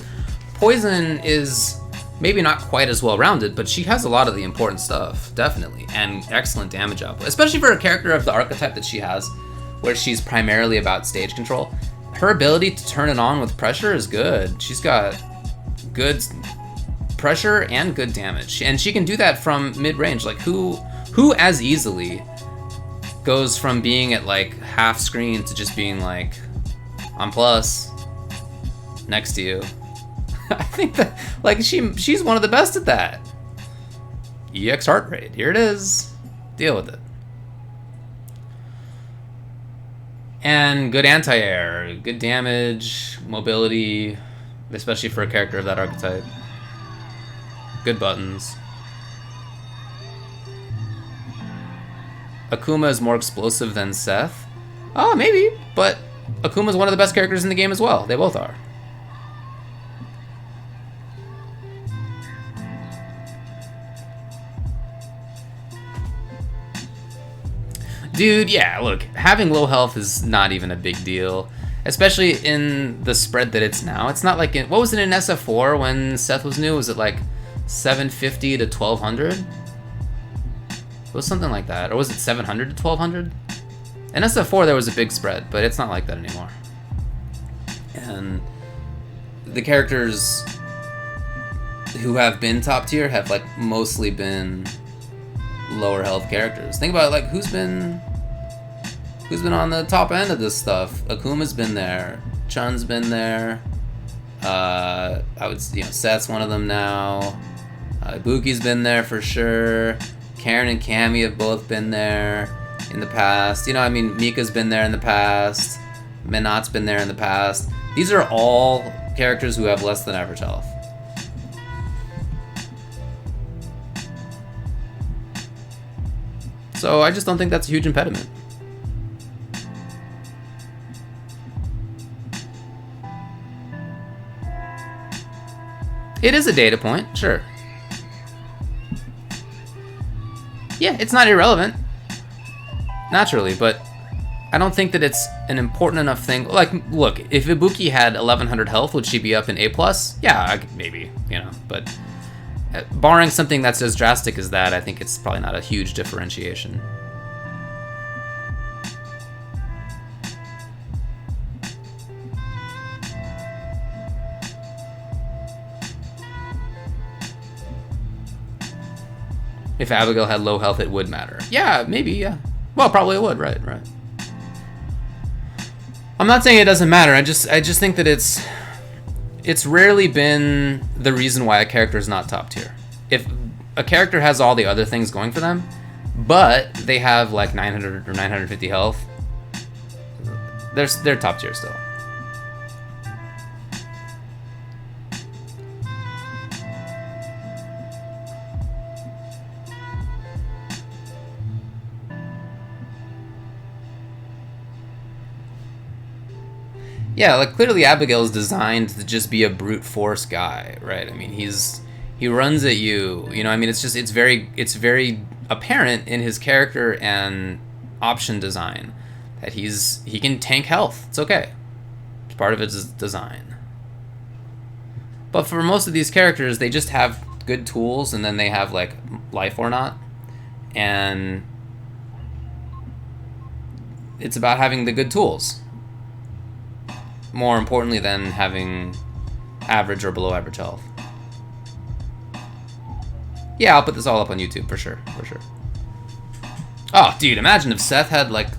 Poison is maybe not quite as well-rounded, but she has a lot of the important stuff, definitely, and excellent damage output, especially for a character of the archetype that she has, where she's primarily about stage control. Her ability to turn it on with pressure is good. She's got good pressure and good damage, and she can do that from mid-range. Like, who as easily goes from being at like half screen to just being like, I'm plus next to you? I think that like she's one of the best at that. EX heart rate, here it is. Deal with it. And good anti-air, good damage, mobility, especially for a character of that archetype. Good buttons. Akuma is more explosive than Seth? Oh, maybe, but Akuma's one of the best characters in the game as well. They both are. Dude, yeah, look, having low health is not even a big deal, especially in the spread that it's now. It's not like, what was it in SF4 when Seth was new? Was it like 750 to 1200? It was something like that. Or was it 700 to 1200? In SF4 there was a big spread, but it's not like that anymore. And the characters who have been top tier have like mostly been lower health characters. Think about it, like who's been on the top end of this stuff. Akuma's been there. Chun's been there. Seth's one of them now. Ibuki's been there for sure. Karen and Cammy have both been there in the past. You know, I mean, Mika's been there in the past. Menat's been there in the past. These are all characters who have less than average health. So I just don't think that's a huge impediment. It is a data point, sure. Yeah, it's not irrelevant, naturally, but I don't think that it's an important enough thing. Like, look, if Ibuki had 1100 health, would she be up in A+? Yeah, maybe, you know, but barring something that's as drastic as that, I think it's probably not a huge differentiation. If Abigail had low health, it would matter. Yeah, maybe, yeah. Well, probably it would, right. I'm not saying it doesn't matter. I just think that it's rarely been the reason why a character is not top tier. If a character has all the other things going for them, but they have like 900 or 950 health, they're top tier still. Yeah, like clearly Abigail is designed to just be a brute force guy, right? I mean, he runs at you, you know. I mean, it's very apparent in his character and option design that he can tank health. It's okay. It's part of his design. But for most of these characters, they just have good tools, and then they have like life or not, and it's about having the good tools. More importantly than having average or below average health. Yeah, I'll put this all up on YouTube for sure. Oh, dude, imagine if Seth had like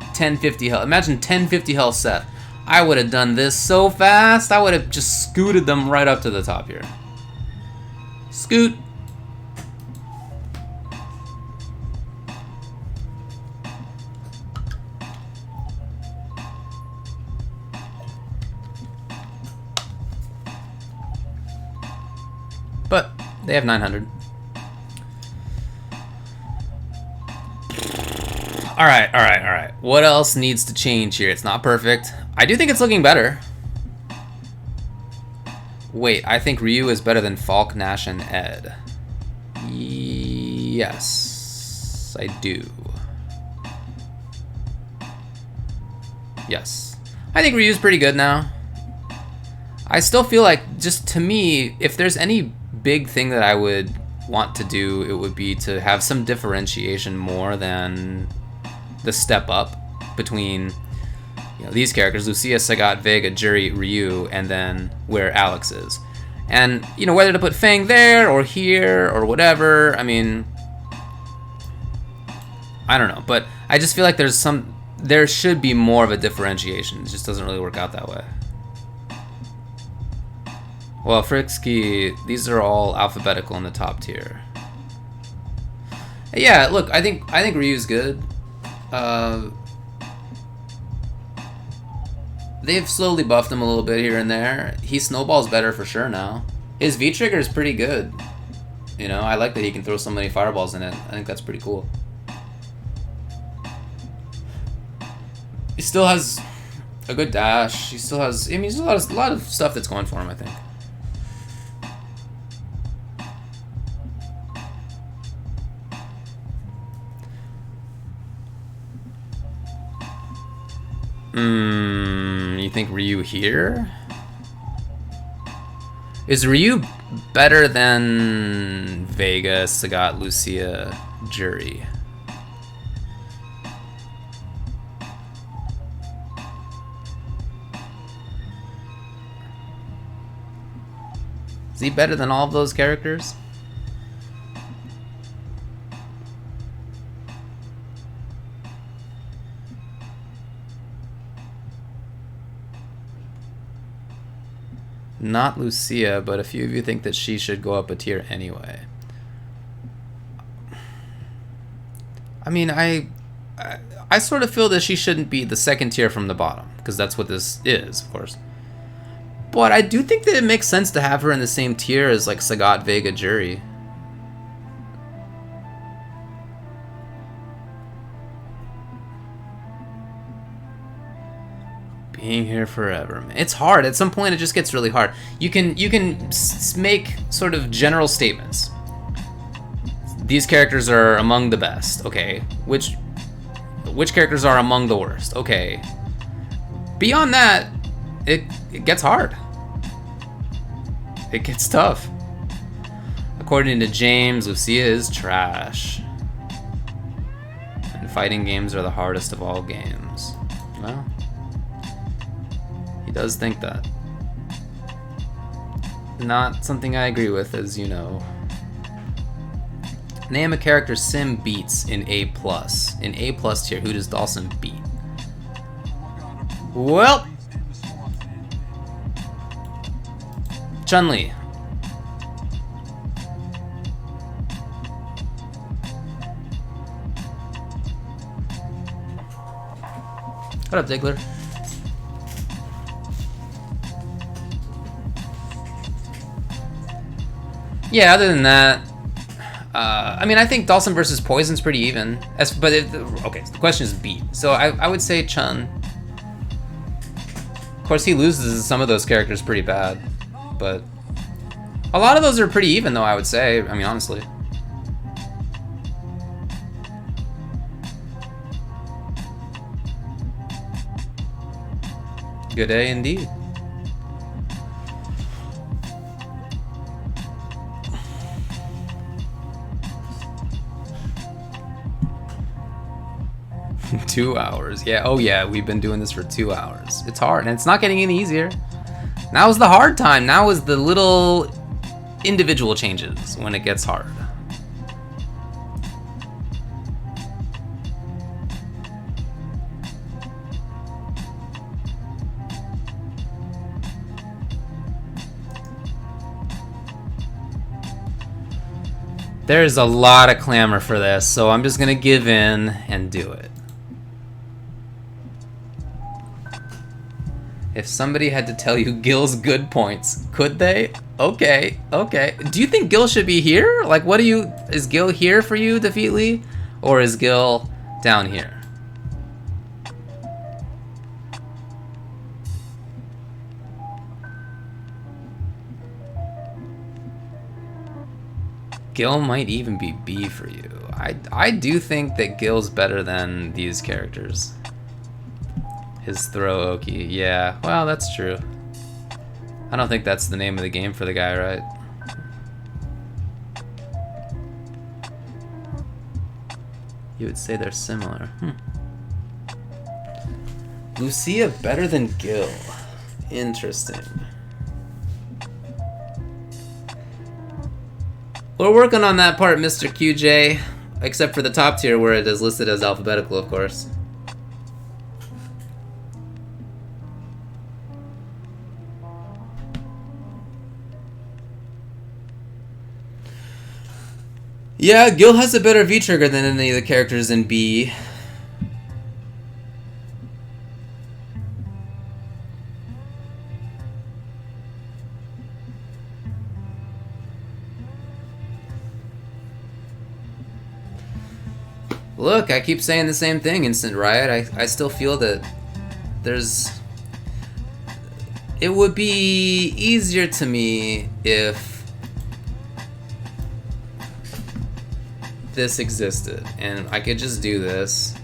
1050 health. Imagine 1050 health Seth. I would have done this so fast. I would have just scooted them right up to the top here. Scoot. But they have 900. All right. What else needs to change here? It's not perfect. I do think it's looking better. Wait, I think Ryu is better than Falk, Nash, and Ed. Yes, I do. Yes. I think Ryu's pretty good now. I still feel like, just to me, if there's any big thing that I would want to do, it would be to have some differentiation more than the step up between, you know, these characters, Lucia, Sagat, Vega, Juri, Ryu, and then where Alex is. And, you know, whether to put Fang there or here or whatever, I mean, I don't know, but I just feel like there should be more of a differentiation. It just doesn't really work out that way. Well, Frixky, these are all alphabetical in the top tier. Yeah, look, I think Ryu's good. They've slowly buffed him a little bit here and there. He snowballs better for sure now. His V-trigger is pretty good. You know, I like that he can throw so many fireballs in it. I think that's pretty cool. He still has a good dash. He still has, I mean, there's a lot of stuff that's going for him, I think. You think Ryu here? Is Ryu better than Vega, Sagat, Lucia, Juri? Is he better than all of those characters? Not Lucia, but a few of you think that she should go up a tier anyway. I mean, I I sort of feel that she shouldn't be the second tier from the bottom, because that's what this is, of course. But I do think that it makes sense to have her in the same tier as like Sagat, Vega, Jury. Being here forever, man. It's hard. At some point, it just gets really hard. You can make sort of general statements. These characters are among the best. Okay. Which characters are among the worst? Okay. Beyond that, it gets hard. It gets tough. According to James, Lucia is trash. And fighting games are the hardest of all games. Well, he does think that. Not something I agree with, as you know. Name a character Sim beats in A+. In A+ tier, who does Dawson beat? Well, Chun-Li. What up, Diggler? Yeah, other than that, I mean, I think Dawson versus Poison's pretty even. Okay, so the question is beat. So I would say Chun. Of course, he loses some of those characters pretty bad, but a lot of those are pretty even, though, I would say. I mean, honestly. Good day indeed. Two hours. Yeah. Oh yeah, we've been doing this for 2 hours. It's hard, and it's not getting any easier. Now is the hard time. Now is the little individual changes when it gets hard. There's a lot of clamor for this, so I'm just gonna give in and do it. If somebody had to tell you Gil's good points, could they? Okay, okay. Do you think Gil should be here? Like, is Gil here for you, Defeat Lee? Or is Gil down here? Gil might even be B for you. I do think that Gil's better than these characters. His throw Oki. Yeah, well, that's true. I don't think that's the name of the game for the guy, right? You would say they're similar. Lucia better than Gil. Interesting. We're working on that part, Mr. QJ. Except for the top tier where it is listed as alphabetical, of course. Yeah, Gil has a better V-trigger than any of the characters in B. Look, I keep saying the same thing, Instant Riot. I still feel that it would be easier to me if this existed and I could just do this,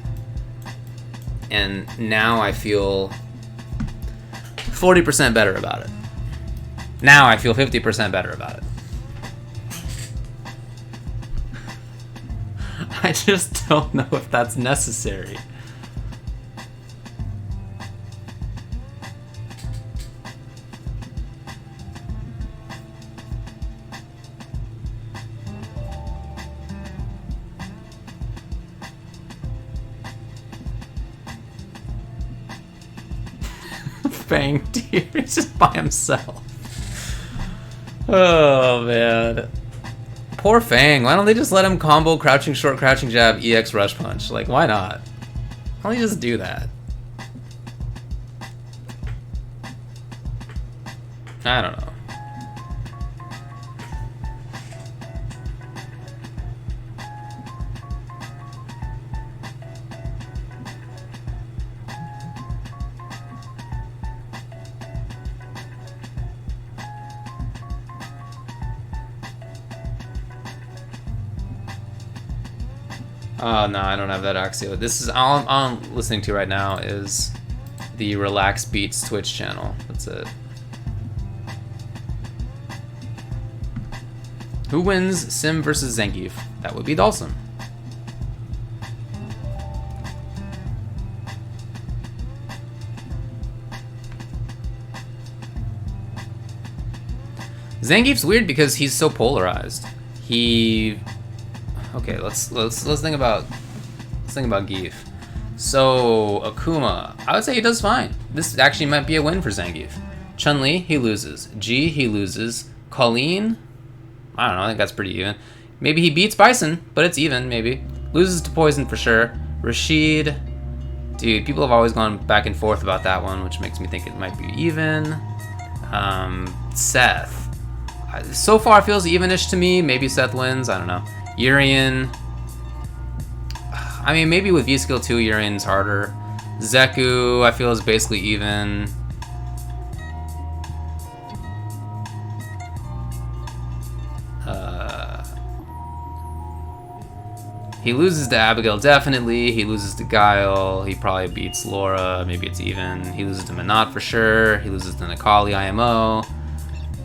and now I feel 40% better about it. Now I feel 50% better about it. I just don't know if that's necessary. Fang tier, he's just by himself. Oh man. Poor Fang, why don't they just let him combo crouching short, crouching jab, EX rush punch? Like, why not? Why don't you just do that? I don't know. Oh no, I don't have that Axio. This is all I'm listening to right now is the Relax Beats Twitch channel. That's it. Who wins Sim versus Zangief? That would be Dawson. Zangief's weird because he's so polarized. Okay, let's think about Gief. So Akuma, I would say he does fine. This actually might be a win for Zangief. Chun-Li, he loses. G, he loses. Colleen, I don't know, I think that's pretty even. Maybe he beats Bison, but it's even, maybe. Loses to Poison for sure. Rashid, dude, people have always gone back and forth about that one, which makes me think it might be even. Seth. So far it feels evenish to me. Maybe Seth wins, I don't know. Urian. I mean, maybe with V-Skill 2, Urian's harder. Zeku, I feel is basically even. He loses to Abigail, definitely. He loses to Guile. He probably beats Laura. Maybe it's even. He loses to Manat for sure. He loses to Nikali, IMO.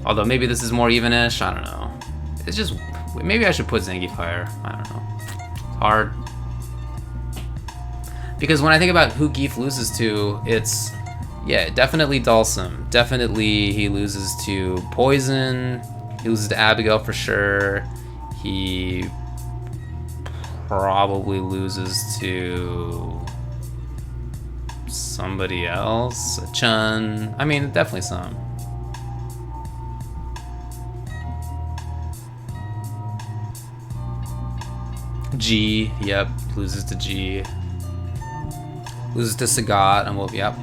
Although maybe this is more evenish. I don't know. It's just... Maybe I should put Zangief higher. I don't know. It's hard. Because when I think about who Gief loses to, it's... Yeah, definitely Dhalsim. Definitely he loses to Poison. He loses to Abigail for sure. He... probably loses to... somebody else. Chun. I mean, definitely some. G, yep, loses to G. Loses to Sagat, and we'll, yep.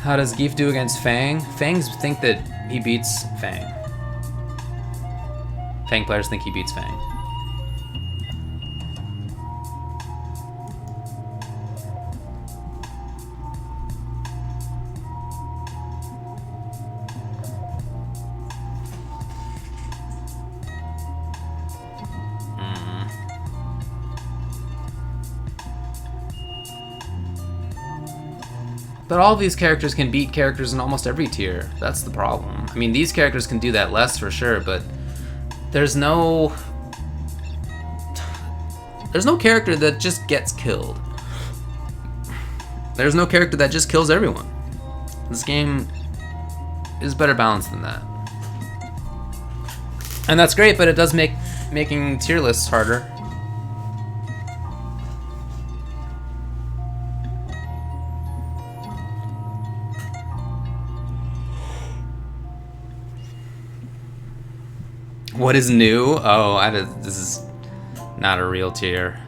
How does Gief do against Fang? Fangs think that he beats Fang. Fang players think he beats Fang. But all of these characters can beat characters in almost every tier. That's the problem. I mean, these characters can do that less for sure, but there's no character that just gets killed. There's no character that just kills everyone. This game is better balanced than that. And that's great, but it does make making tier lists harder. What is new? Oh, this is not a real tier.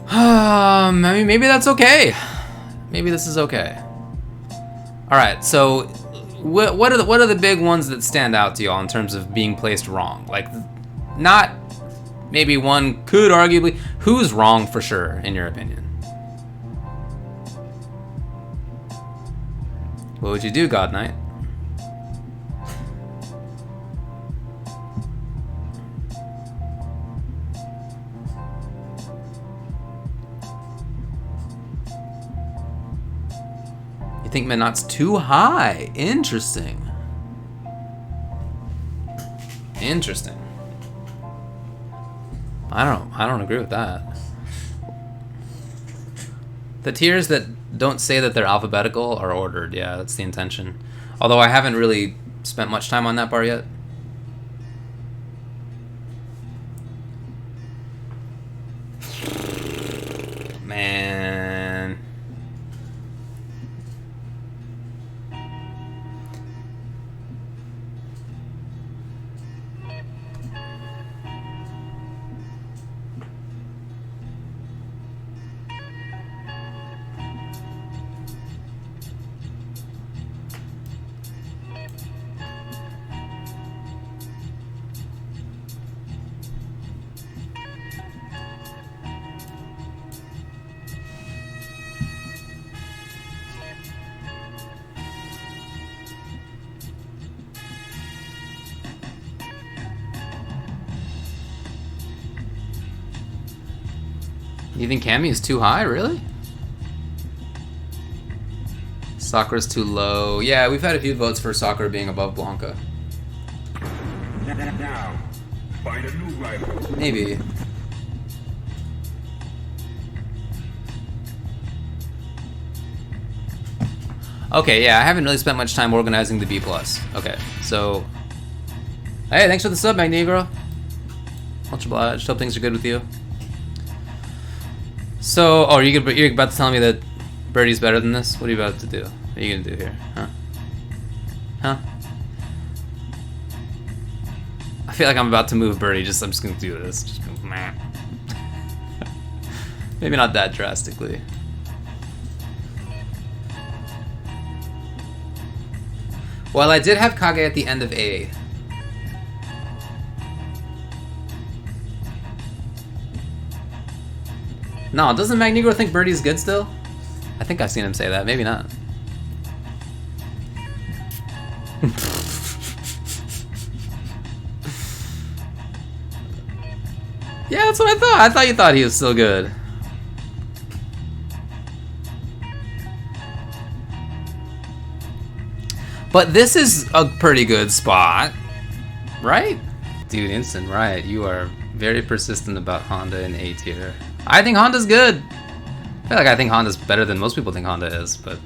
I mean, maybe that's okay. Maybe this is okay. All right, so what are the big ones that stand out to y'all in terms of being placed wrong? Like, not maybe one could arguably. Who's wrong for sure, in your opinion? What would you do, God Knight? You think Manat's too high? Interesting. Interesting. I don't agree with that. The tiers that don't say that they're alphabetical are ordered. Yeah, that's the intention. Although I haven't really spent much time on that bar yet. You think Cammy is too high, really? Sakura's too low. Yeah, we've had a few votes for Sakura being above Blanca. Now, find a new rival. Maybe. Okay, yeah, I haven't really spent much time organizing the B+. Okay, so... Hey, thanks for the sub, Magnegro. Much obliged. Hope things are good with you. So, oh, you're about to tell me that Birdie's better than this? What are you about to do? What are you gonna do here? Huh? Huh? I feel like I'm about to move Birdie. I'm just gonna do this. Just meh. Maybe not that drastically. Well, I did have Kage at the end of A. No, doesn't Magnegro think Birdie's good still? I think I've seen him say that. Maybe not. Yeah, that's what I thought. I thought you thought he was still good. But this is a pretty good spot, right? Dude, Instant, right. You are very persistent about Honda in A tier. I think Honda's good. I think Honda's better than most people think Honda is, but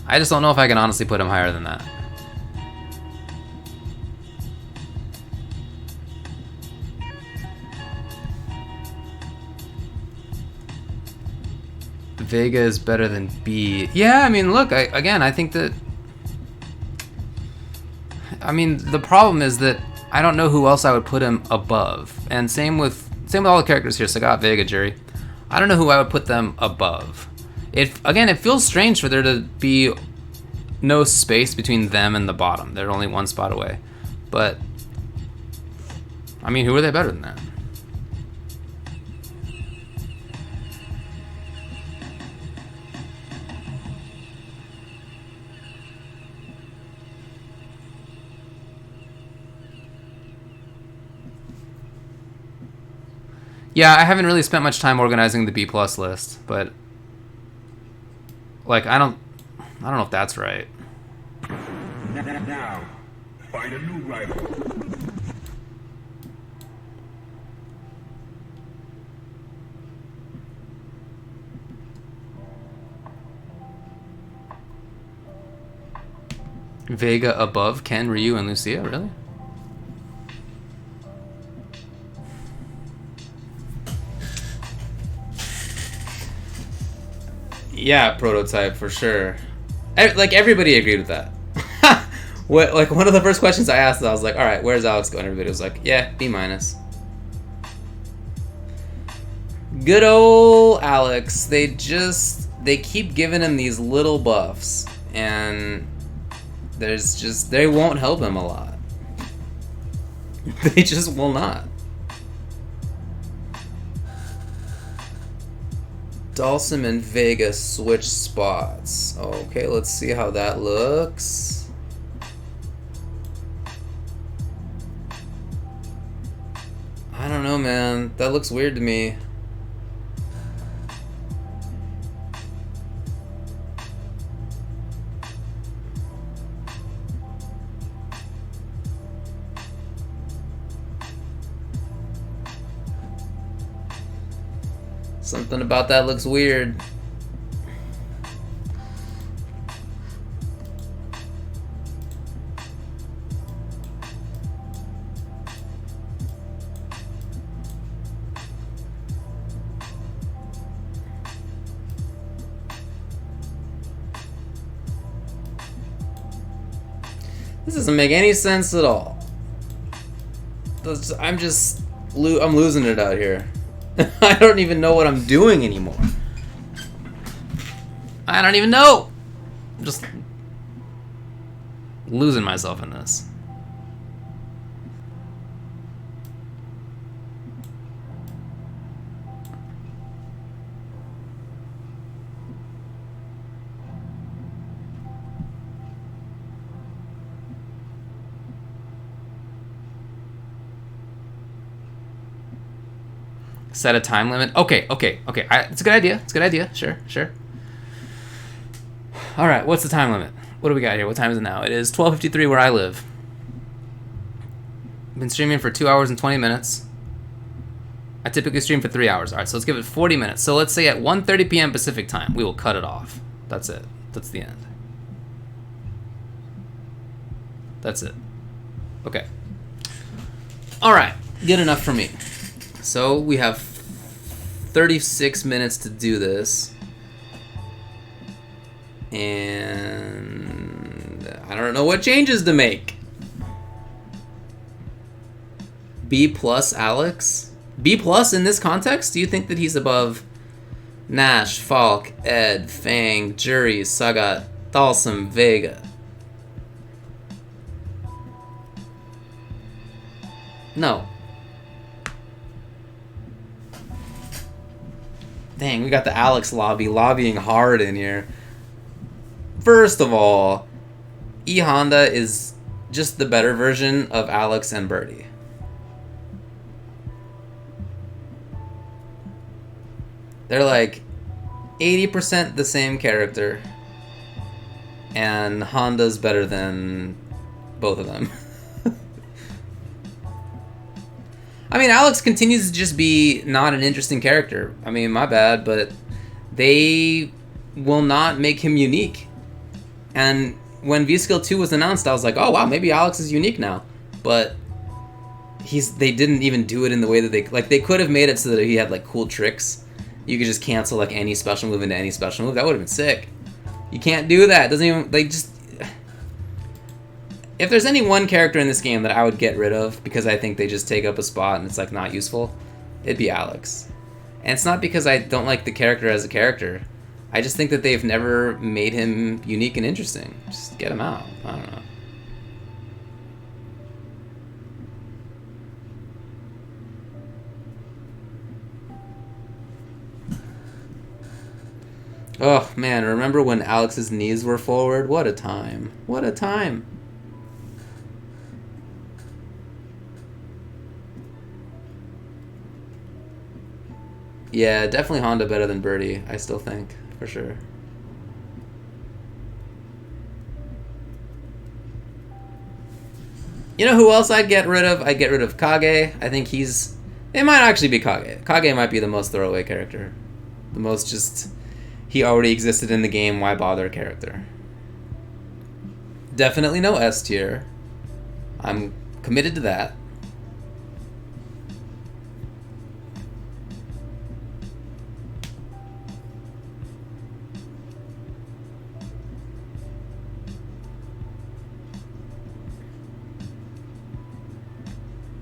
I just don't know if I can honestly put him higher than that. Vega is better than B. Yeah, I mean, look, I think that... I mean, the problem is that I don't know who else I would put him above. And same with all the characters here, Sagat, Vega, Jury. I don't know who I would put them above. Again, it feels strange for there to be no space between them and the bottom. They're only one spot away. But, I mean, who are they better than that? Yeah, I haven't really spent much time organizing the B+ list, but like I don't know if that's right. Now, find a new rival. Vega above Ken, Ryu, and Lucia, really? Yeah, Prototype for sure. Like everybody agreed with that. Like one of the first questions I asked, I was like, "All right, where's Alex going?" Everybody was like, "Yeah, B-." Good old Alex. They keep giving him these little buffs, and they won't help him a lot. They just will not. Dalsum and Vega switch spots. Okay, let's see how that looks. I don't know, man. That looks weird to me. Something about that looks weird. This doesn't make any sense at all. I'm losing it out here. I don't even know what I'm doing anymore. I don't even know. I'm just losing myself in this. Set a time limit. Okay. It's a good idea. It's a good idea. Sure. All right, what's the time limit? What do we got here? What time is it now? It is 12:53 where I live. I've been streaming for 2 hours and 20 minutes. I typically stream for 3 hours. All right, so let's give it 40 minutes. So let's say at 1:30 p.m. Pacific time, we will cut it off. That's it. That's the end. That's it. Okay. All right, good enough for me. So we have 36 minutes to do this. And I don't know what changes to make. B plus Alex? B plus in this context? Do you think that he's above Nash, Falk, Ed, Fang, Jury, Sagat, Thalsum, Vega? No. Dang, we got the Alex lobby lobbying hard in here. First of all, E Honda is just the better version of Alex and Birdie. They're like 80% the same character, and Honda's better than both of them. I mean, Alex continues to just be not an interesting character. I mean, my bad, but they will not make him unique. And when V-Skill 2 was announced, I was like, oh wow, maybe Alex is unique now. But they didn't even do it in the way that they could have made it so that he had like cool tricks. You could just cancel like any special move into any special move. That would have been sick. You can't do that. It doesn't even if there's any one character in this game that I would get rid of because I think they just take up a spot and it's like not useful, it'd be Alex. And it's not because I don't like the character as a character. I just think that they've never made him unique and interesting. Just get him out. I don't know. Oh man, remember when Alex's knees were forward? What a time. What a time. Yeah, definitely Honda better than Birdie, I still think, for sure. You know who else I'd get rid of? I'd get rid of Kage. I think it might actually be Kage. Kage might be the most throwaway character. The most just, he already existed in the game, why bother character. Definitely no S tier. I'm committed to that.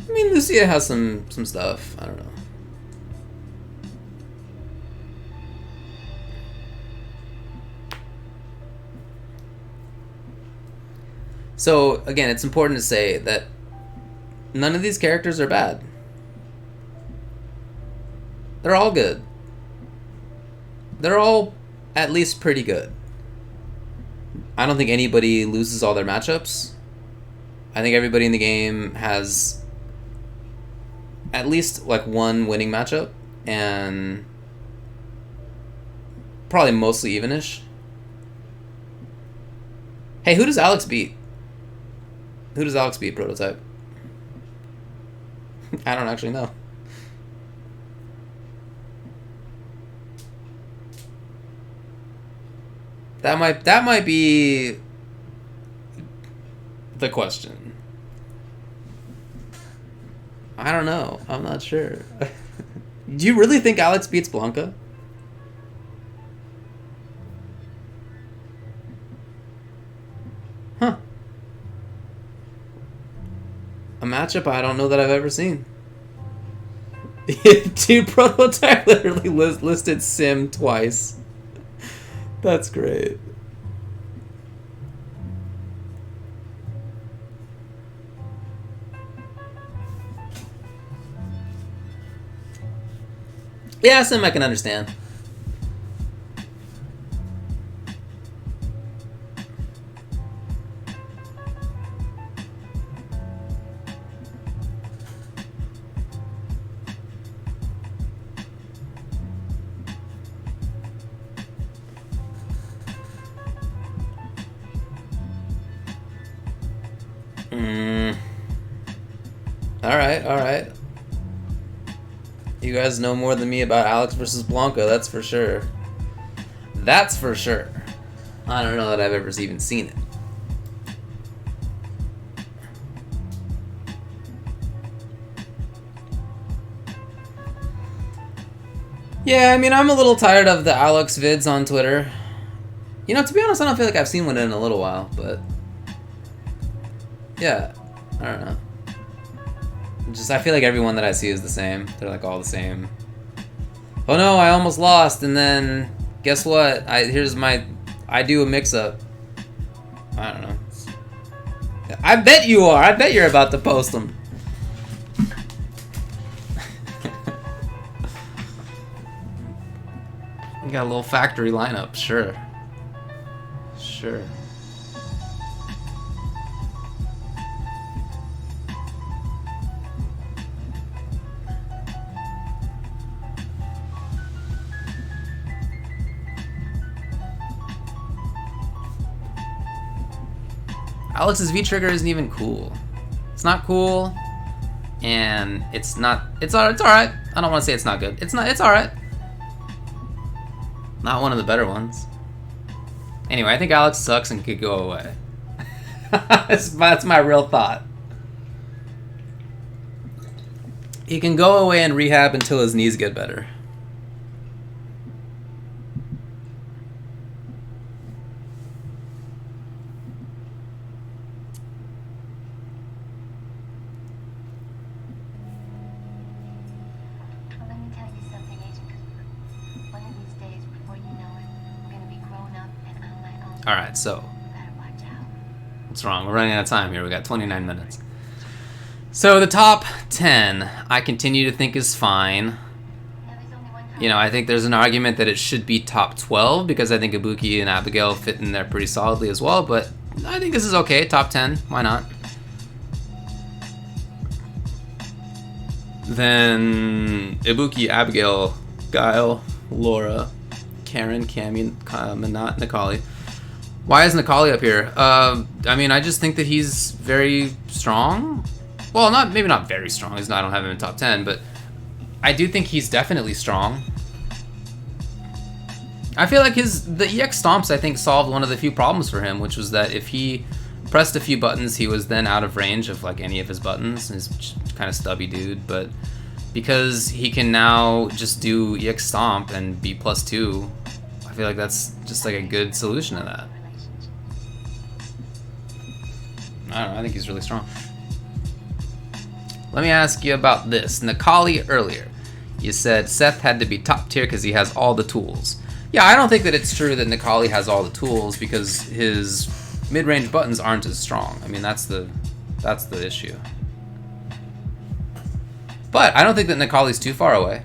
I mean, Lucia has some stuff. I don't know. So, again, it's important to say that none of these characters are bad. They're all good. They're all at least pretty good. I don't think anybody loses all their matchups. I think everybody in the game has at least like one winning matchup, and probably mostly evenish. Hey, who does Alex beat? Who does Alex beat, Prototype? I don't actually know. That might be the question. I don't know. I'm not sure. Do you really think Alex beats Blanca? Huh. A matchup I don't know that I've ever seen. Dude, Prototype literally listed Sim twice. That's great. Yeah, Sim I can understand. Alright, alright. You guys know more than me about Alex versus Blanca, that's for sure. That's for sure. I don't know that I've ever even seen it. Yeah, I mean, I'm a little tired of the Alex vids on Twitter. You know, to be honest, I don't feel like I've seen one in a little while, but... yeah, I don't know. Just, I feel like everyone that I see is the same. They're like all the same. Oh no, I almost lost, and then guess what? I do a mix-up. I don't know. I bet you are. I bet you're about to post them. You got a little factory lineup, sure. Sure. Alex's V-trigger isn't even cool. It's not cool, and it's not. It's alright. I don't want to say it's not good. It's not. It's alright. Not one of the better ones. Anyway, I think Alex sucks and could go away. That's my real thought. He can go away and rehab until his knees get better. Alright, so what's wrong? We're running out of time here. We got 29 minutes. So the top 10, I continue to think is fine. You know, I think there's an argument that it should be top 12 because I think Ibuki and Abigail fit in there pretty solidly as well, but I think this is okay. Top 10, why not? Then Ibuki, Abigail, Guile, Laura, Karen, Cammy, Manat, Nikali. Why is Nikali up here? I mean, I just think that he's very strong. Well, maybe not very strong. I don't have him in top 10, but I do think he's definitely strong. I feel like the EX stomps, I think, solved one of the few problems for him, which was that if he pressed a few buttons, he was then out of range of like any of his buttons. He's kind of stubby dude, but because he can now just do EX stomp and be +2, I feel like that's just like a good solution to that. I don't know, I think he's really strong. Let me ask you about this. Nikali earlier, you said Seth had to be top tier because he has all the tools. Yeah, I don't think that it's true that Nikali has all the tools because his mid-range buttons aren't as strong. I mean, that's the issue. But I don't think that Nikali's too far away.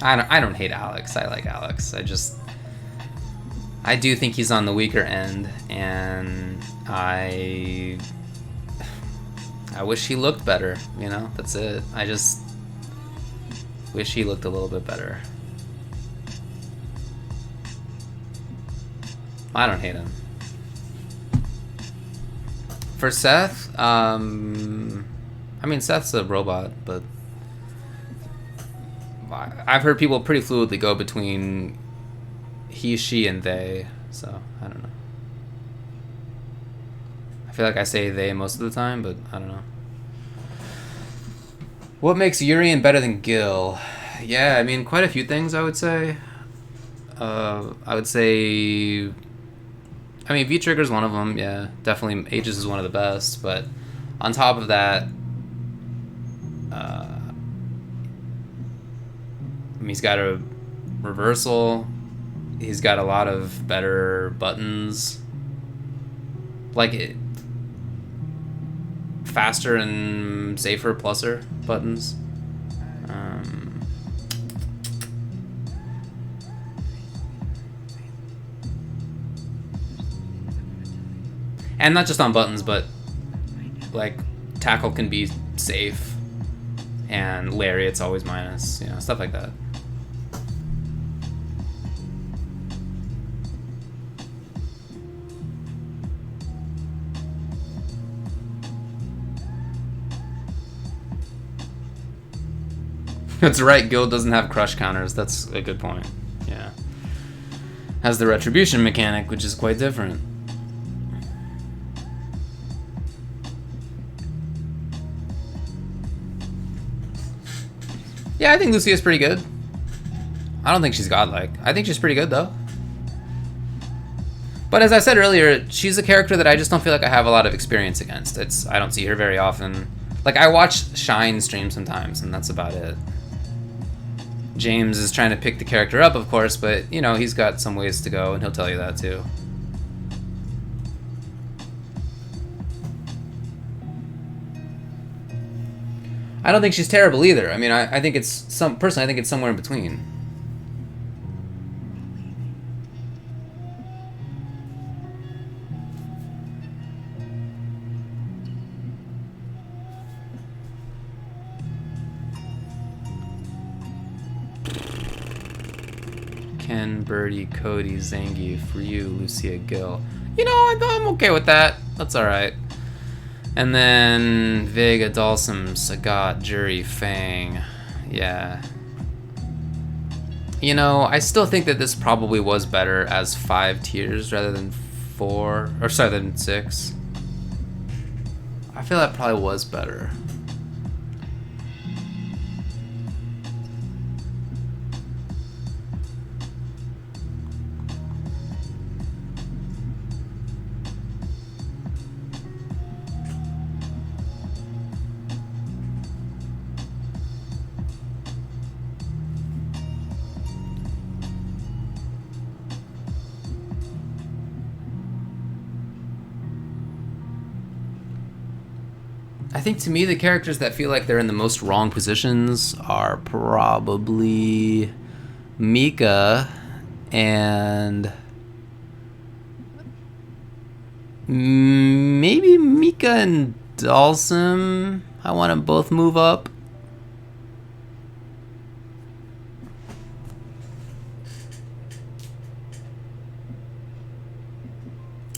I don't hate Alex. I like Alex. I do think he's on the weaker end, and I wish he looked better, you know? That's it. I just wish he looked a little bit better. I don't hate him. For Seth, I mean, Seth's a robot, but I've heard people pretty fluidly go between he, she, and they, so I don't know. I feel like I say they most of the time, but I don't know. What makes Urian better than Gil? Yeah, I mean, quite a few things, I would say. I would say... I mean, V-Trigger's one of them, yeah. Definitely Aegis is one of the best, but on top of that... he's got a reversal. He's got a lot of better buttons. Like faster and safer plusser buttons. And not just on buttons, but like tackle can be safe, and lariat's always minus, you know, stuff like that. That's right, Guild doesn't have crush counters. That's a good point. Yeah. Has the retribution mechanic, which is quite different. Yeah, I think Lucia's pretty good. I don't think she's godlike. I think she's pretty good, though. But as I said earlier, she's a character that I just don't feel like I have a lot of experience against. I don't see her very often. Like, I watch Shine stream sometimes, and that's about it. James is trying to pick the character up, of course, but, you know, he's got some ways to go, and he'll tell you that, too. I don't think she's terrible either. I mean, I think it's personally, I think it's somewhere in between. Ken, Birdie, Cody, Zangief, Ryu, Lucia, Gil. You know, I'm okay with that. That's alright. And then Vega, Dalsum, Sagat, Jury, Fang. Yeah. You know, I still think that this probably was better as 5 tiers rather than 4. Or sorry, than 6. I feel that probably was better. I think to me the characters that feel like they're in the most wrong positions are probably Mika and maybe Mika and Dalsum. I want to both move up.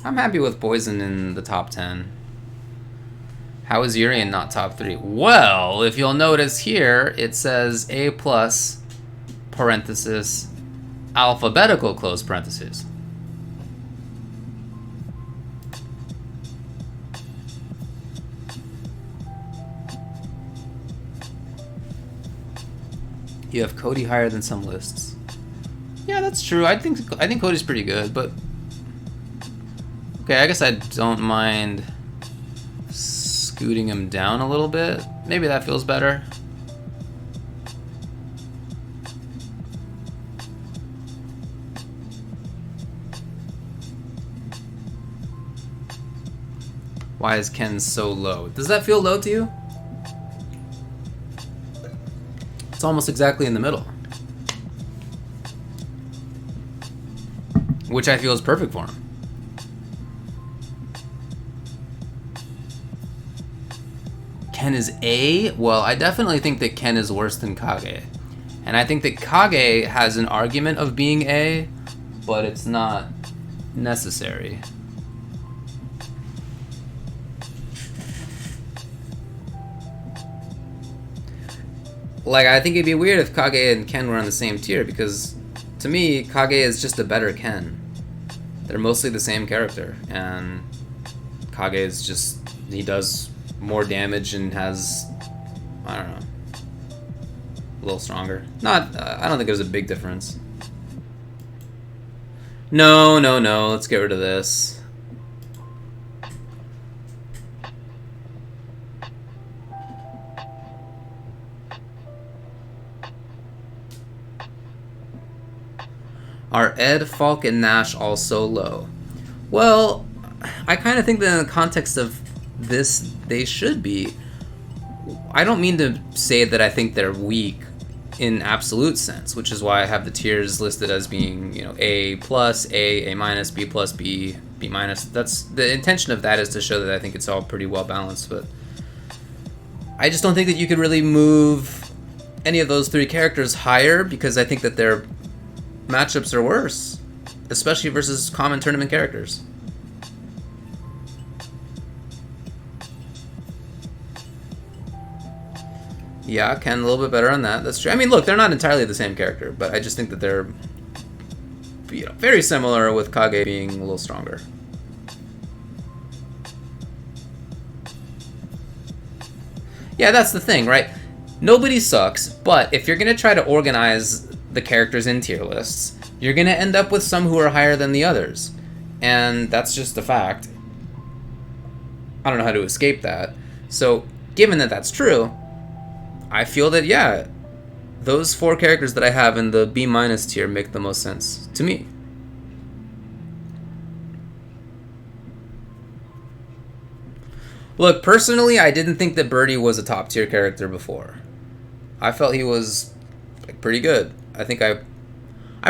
I'm happy with Poison in the top 10. How is Urian not top 3? Well, if you'll notice here, it says A+, parenthesis, alphabetical, close parenthesis. You have Cody higher than some lists. Yeah, that's true. I think Cody's pretty good, but okay, I guess I don't mind scooting him down a little bit. Maybe that feels better. Why is Ken so low? Does that feel low to you? It's almost exactly in the middle, which I feel is perfect for him. Ken is A? Well, I definitely think that Ken is worse than Kage. And I think that Kage has an argument of being A, but it's not necessary. Like, I think it'd be weird if Kage and Ken were on the same tier, because to me, Kage is just a better Ken. They're mostly the same character, and Kage is just, he does more damage and has, I don't know, a little stronger. Not, I don't think there's a big difference. No, let's get rid of this. Are Ed, Falk, and Nash all so low? Well, I kind of think that in the context of this, they should be. I don't mean to say that I think they're weak in absolute sense, which is why I have the tiers listed as being, you know, A+, A minus, B+, B minus. That's the intention of that, is to show that I think it's all pretty well balanced. But I just don't think that you could really move any of those three characters higher because I think that their matchups are worse, especially versus common tournament characters. Yeah, Ken a little bit better on that. That's true. I mean, look, they're not entirely the same character, but I just think that they're, you know, very similar, with Kage being a little stronger. Yeah, that's the thing, right? Nobody sucks, but if you're going to try to organize the characters in tier lists, you're going to end up with some who are higher than the others. And that's just a fact. I don't know how to escape that. So, given that that's true, I feel that, yeah, those 4 characters that I have in the B- tier make the most sense to me. Look, personally, I didn't think that Birdie was a top tier character before. I felt he was like pretty good. I think I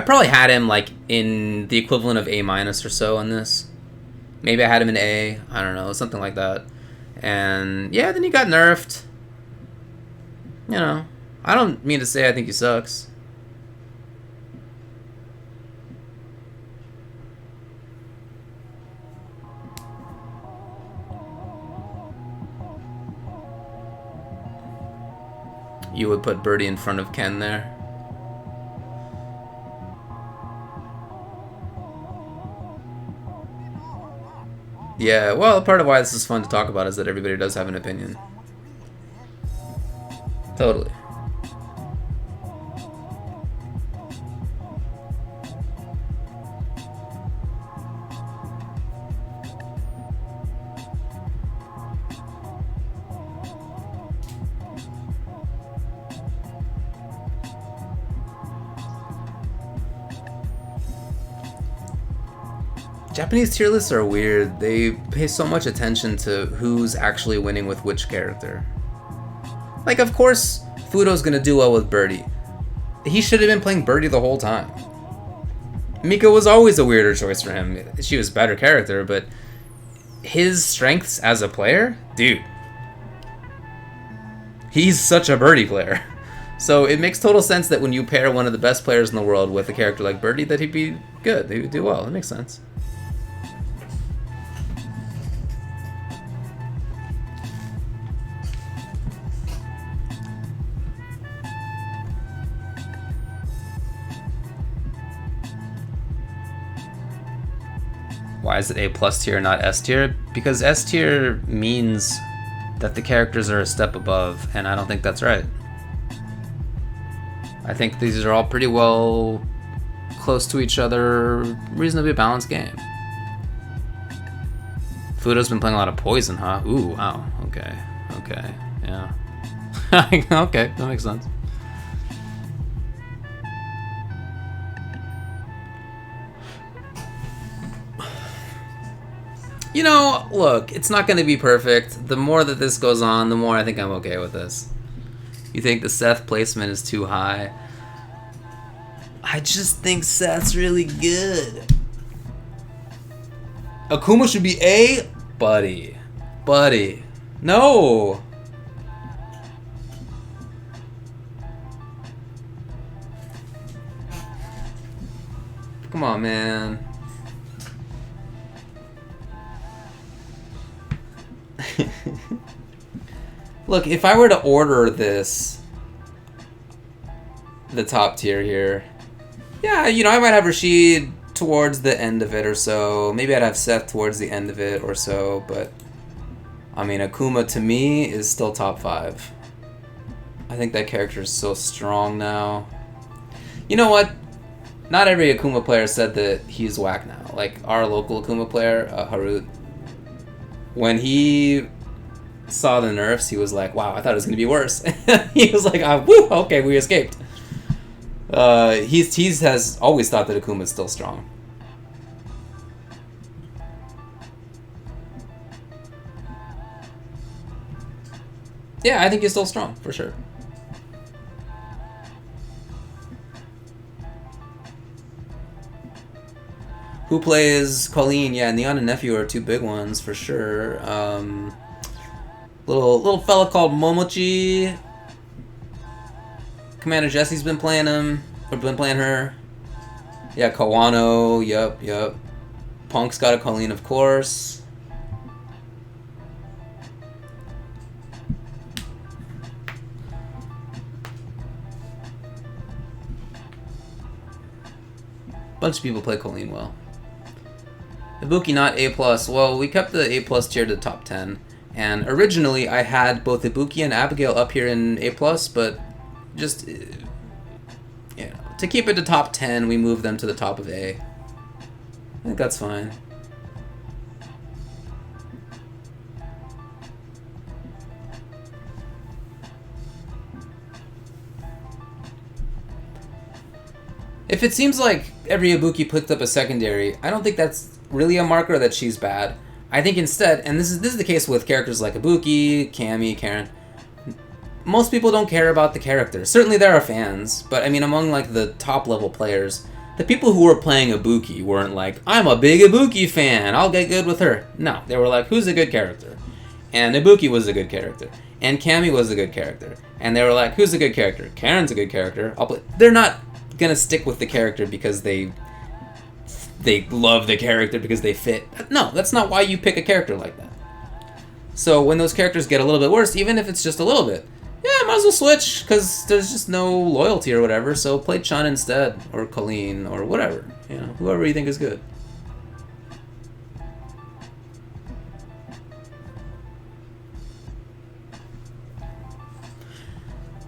probably had him like in the equivalent of A- or so on this. Maybe I had him in A. I don't know, something like that. And yeah, then he got nerfed. You know, I don't mean to say I think he sucks. You would put Birdie in front of Ken there? Yeah, well, part of why this is fun to talk about is that everybody does have an opinion. Totally. Japanese tier lists are weird. They pay so much attention to who's actually winning with which character. Like, of course, Fudo's gonna do well with Birdie. He should have been playing Birdie the whole time. Mika was always a weirder choice for him. She was a better character, but his strengths as a player? Dude. He's such a Birdie player. So it makes total sense that when you pair one of the best players in the world with a character like Birdie, that he'd be good. He would do well. It makes sense. Why is it A+ tier, not S tier? Because S tier means that the characters are a step above, and I don't think that's right. I think these are all pretty well close to each other, reasonably balanced game. Fudo's been playing a lot of Poison, huh? Ooh, wow. Okay. Okay. Yeah. Okay, that makes sense. You know, look, it's not going to be perfect. The more that this goes on, the more I think I'm okay with this. You think the Seth placement is too high? I just think Seth's really good. Akuma should be A? Buddy. Buddy. No! Come on, man. Look, if I were to order this, the top tier here, yeah, you know, I might have Rashid towards the end of it or so. Maybe I'd have Seth towards the end of it or so, but I mean, Akuma to me is still top 5. I think that character is so strong now. You know what? Not every Akuma player said that he's whack now. Like, our local Akuma player, Harut, when he saw the nerfs, he was like, wow, I thought it was going to be worse. He was like, woo, okay, we escaped. He has always thought that Akuma is still strong. Yeah, I think he's still strong, for sure. Who plays Colleen? Yeah, Neon and Nephew are 2 big ones, for sure. Little fella called Momochi. Commander Jesse's been playing him, or been playing her. Yeah, Kawano, yup. Punk's got a Colleen, of course. Bunch of people play Colleen well. Ibuki not A+. Well, we kept the A+ tier to the top 10. And originally I had both Ibuki and Abigail up here in A+, but just, you know, to keep it to top 10, we moved them to the top of A. I think that's fine. If it seems like every Ibuki picked up a secondary, I don't think that's really a marker that she's bad. I think instead, and this is the case with characters like Ibuki, Cammy, Karen, most people don't care about the character. Certainly there are fans, but I mean among like the top level players, the people who were playing Ibuki weren't like, I'm a big Ibuki fan, I'll get good with her. No, they were like, who's a good character? And Ibuki was a good character. And Cammy was a good character. And they were like, who's a good character? Karen's a good character. I'll play. They're not gonna stick with the character because they love the character because they fit. No, that's not why you pick a character like that. So when those characters get a little bit worse, even if it's just a little bit, yeah, might as well switch because there's just no loyalty or whatever. So play Chun instead, or Colleen, or whatever. You know, whoever you think is good.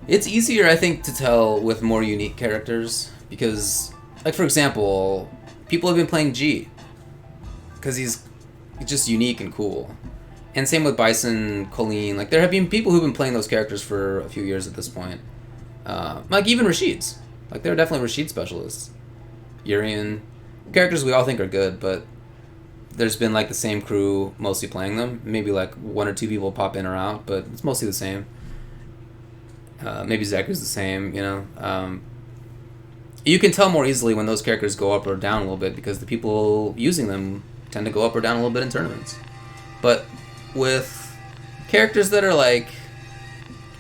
It's easier, I think, to tell with more unique characters because, like for example, people have been playing G because he's just unique and cool. And same with Bison, Colleen. Like there have been people who've been playing those characters for a few years at this point. Like even Rashid's. Like they're definitely Rashid specialists. Urian. Characters we all think are good, but there's been like the same crew mostly playing them. Maybe like one or two people pop in or out, but it's mostly the same. Maybe Zeku's the same, you know. You can tell more easily when those characters go up or down a little bit because the people using them tend to go up or down a little bit in tournaments. But with characters that are like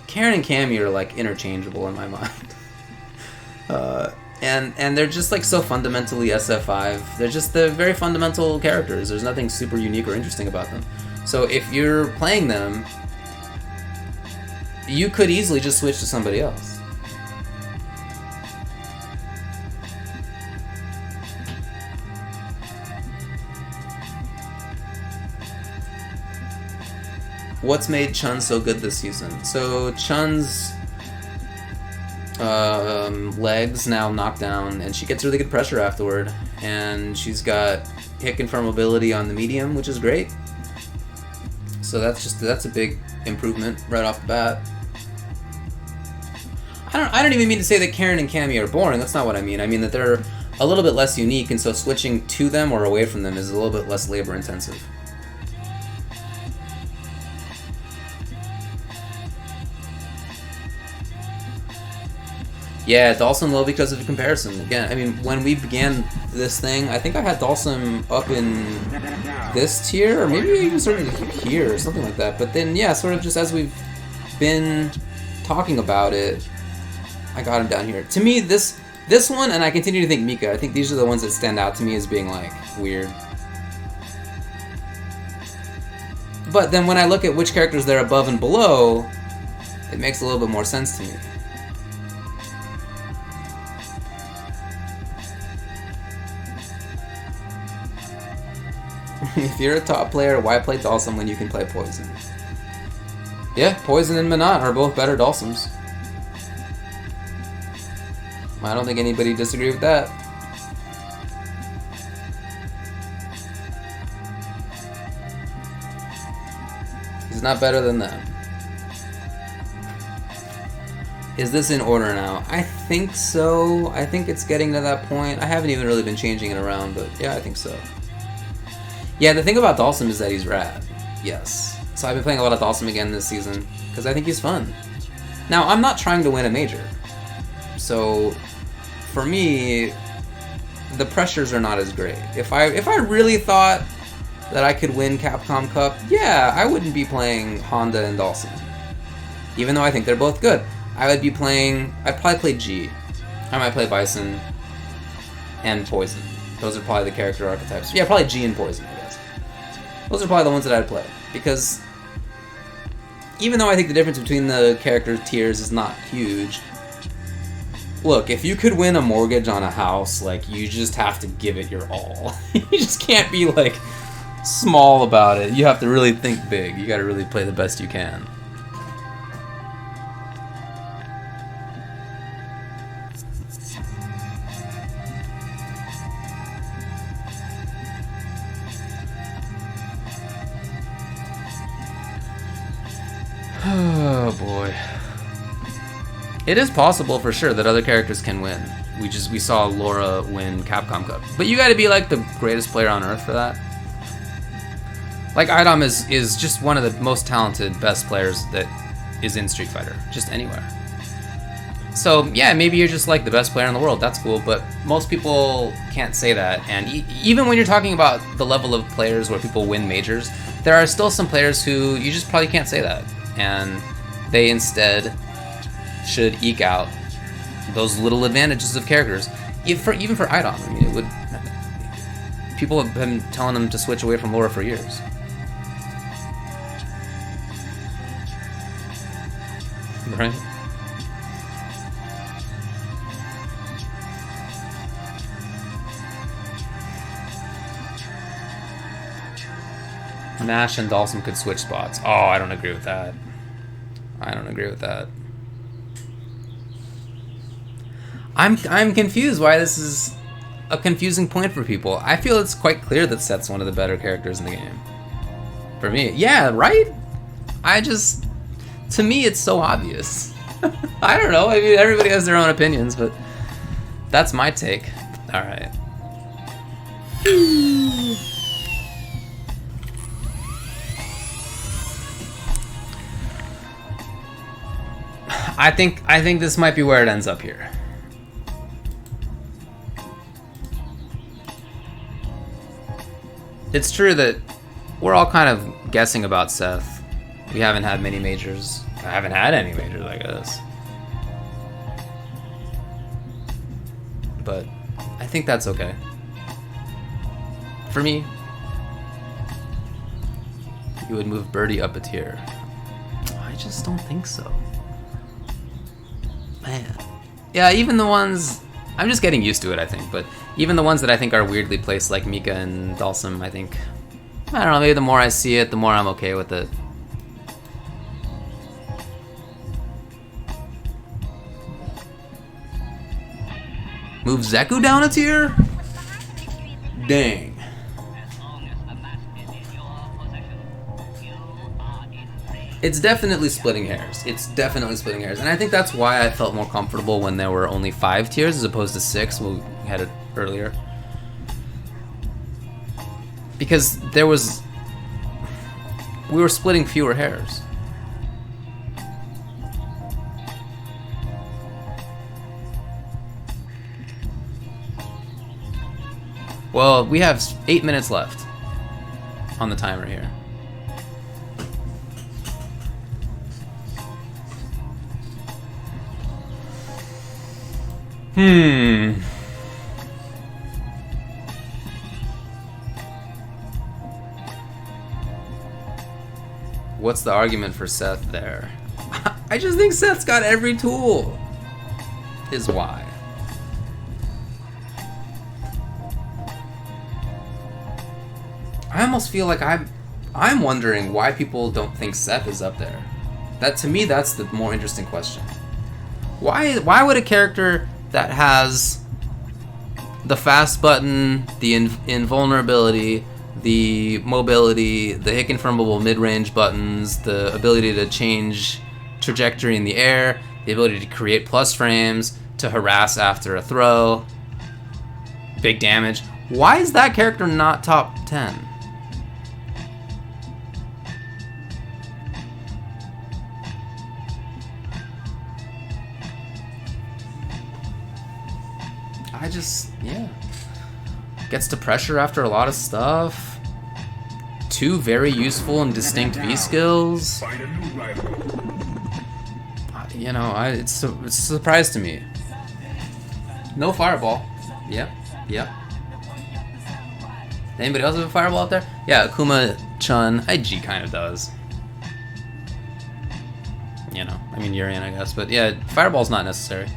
Karen and Cammy are like interchangeable in my mind. And they're just like so fundamentally SF5. They're very fundamental characters. There's nothing super unique or interesting about them. So if you're playing them, you could easily just switch to somebody else. What's made Chun so good this season? So Chun's legs now knocked down, and she gets really good pressure afterward, and she's got hit confirmability on the medium, which is great. So that's a big improvement right off the bat. I don't even mean to say that Karen and Cammy are boring. That's not what I mean. I mean that they're a little bit less unique, and so switching to them or away from them is a little bit less labor intensive. Yeah, Dalsum low because of the comparison. Again, I mean, when we began this thing, I think I had Dalsum up in this tier, or maybe even sort of here, or something like that. But then, yeah, sort of just as we've been talking about it, I got him down here. To me, this one, and I continue to think Mika, I think these are the ones that stand out to me as being, like, weird. But then when I look at which characters they're above and below, it makes a little bit more sense to me. If you're a top player, why play Dalsum when you can play Poison? Yeah, Poison and Manat are both better Dalsums. I don't think anybody disagree with that. He's not better than them. Is this in order now? I think so. I think it's getting to that point. I haven't even really been changing it around, but yeah, I think so. Yeah, the thing about Dalsum is that he's rad. Yes. So I've been playing a lot of Dalsum again this season because I think he's fun. Now, I'm not trying to win a major. So for me, the pressures are not as great. If I really thought that I could win Capcom Cup, yeah, I wouldn't be playing Honda and Dawson. Even though I think they're both good. I'd probably play G. I might play Bison and Poison. Those are probably the character archetypes. Yeah, probably G and Poison, I guess. Those are probably the ones that I'd play. Because even though I think the difference between the character tiers is not huge, look, if you could win a mortgage on a house, like, you just have to give it your all. You just can't be, like, small about it. You have to really think big. You gotta really play the best you can. Oh boy. It is possible for sure that other characters can win. We saw Laura win Capcom Cup. But you gotta be like the greatest player on earth for that. Like, Idom is just one of the most talented, best players that is in Street Fighter. Just anywhere. So, yeah, maybe you're just like the best player in the world. That's cool, but most people can't say that. And even when you're talking about the level of players where people win majors, there are still some players who you just probably can't say that. And they instead should eke out those little advantages of characters. Even for Idom, I mean, it would. People have been telling them to switch away from Laura for years. Right? Nash and Dawson could switch spots. Oh, I don't agree with that. I don't agree with that. I'm confused why this is a confusing point for people. I feel it's quite clear that Seth's one of the better characters in the game. For me. Yeah, right? To me, it's so obvious. I don't know. I mean, everybody has their own opinions, but that's my take. All right. I think this might be where it ends up here. It's true that we're all kind of guessing about Seth. We haven't had many majors. I haven't had any majors, I guess. But I think that's okay. For me, you would move Birdie up a tier. I just don't think so. Man. Yeah, even the ones... I'm just getting used to it, I think, but even the ones that I think are weirdly placed, like Mika and Dalsum, I think... I don't know, maybe the more I see it, the more I'm okay with it. Move Zeku down a tier? Dang. It's definitely splitting hairs. It's definitely splitting hairs. And I think that's why I felt more comfortable when there were only 5 tiers as opposed to 6. We had it earlier. Because we were splitting fewer hairs. Well, we have 8 minutes left on the timer here. What's the argument for Seth there? I just think Seth's got every tool, is why. I almost feel like I'm wondering why people don't think Seth is up there. That, to me, that's the more interesting question. Why would a character that has the fast button, the invulnerability, the mobility, the hit confirmable mid-range buttons, the ability to change trajectory in the air, the ability to create plus frames, to harass after a throw, big damage, why is that character not top 10? Yeah. Gets to pressure after a lot of stuff. two very useful and distinct V skills. Find a new rival. You know, it's a surprise to me. No fireball. Yep. Anybody else have a fireball out there? Yeah, Akuma-chan. IG kind of does. You know, I mean Urian, I guess, but yeah, fireball's not necessary.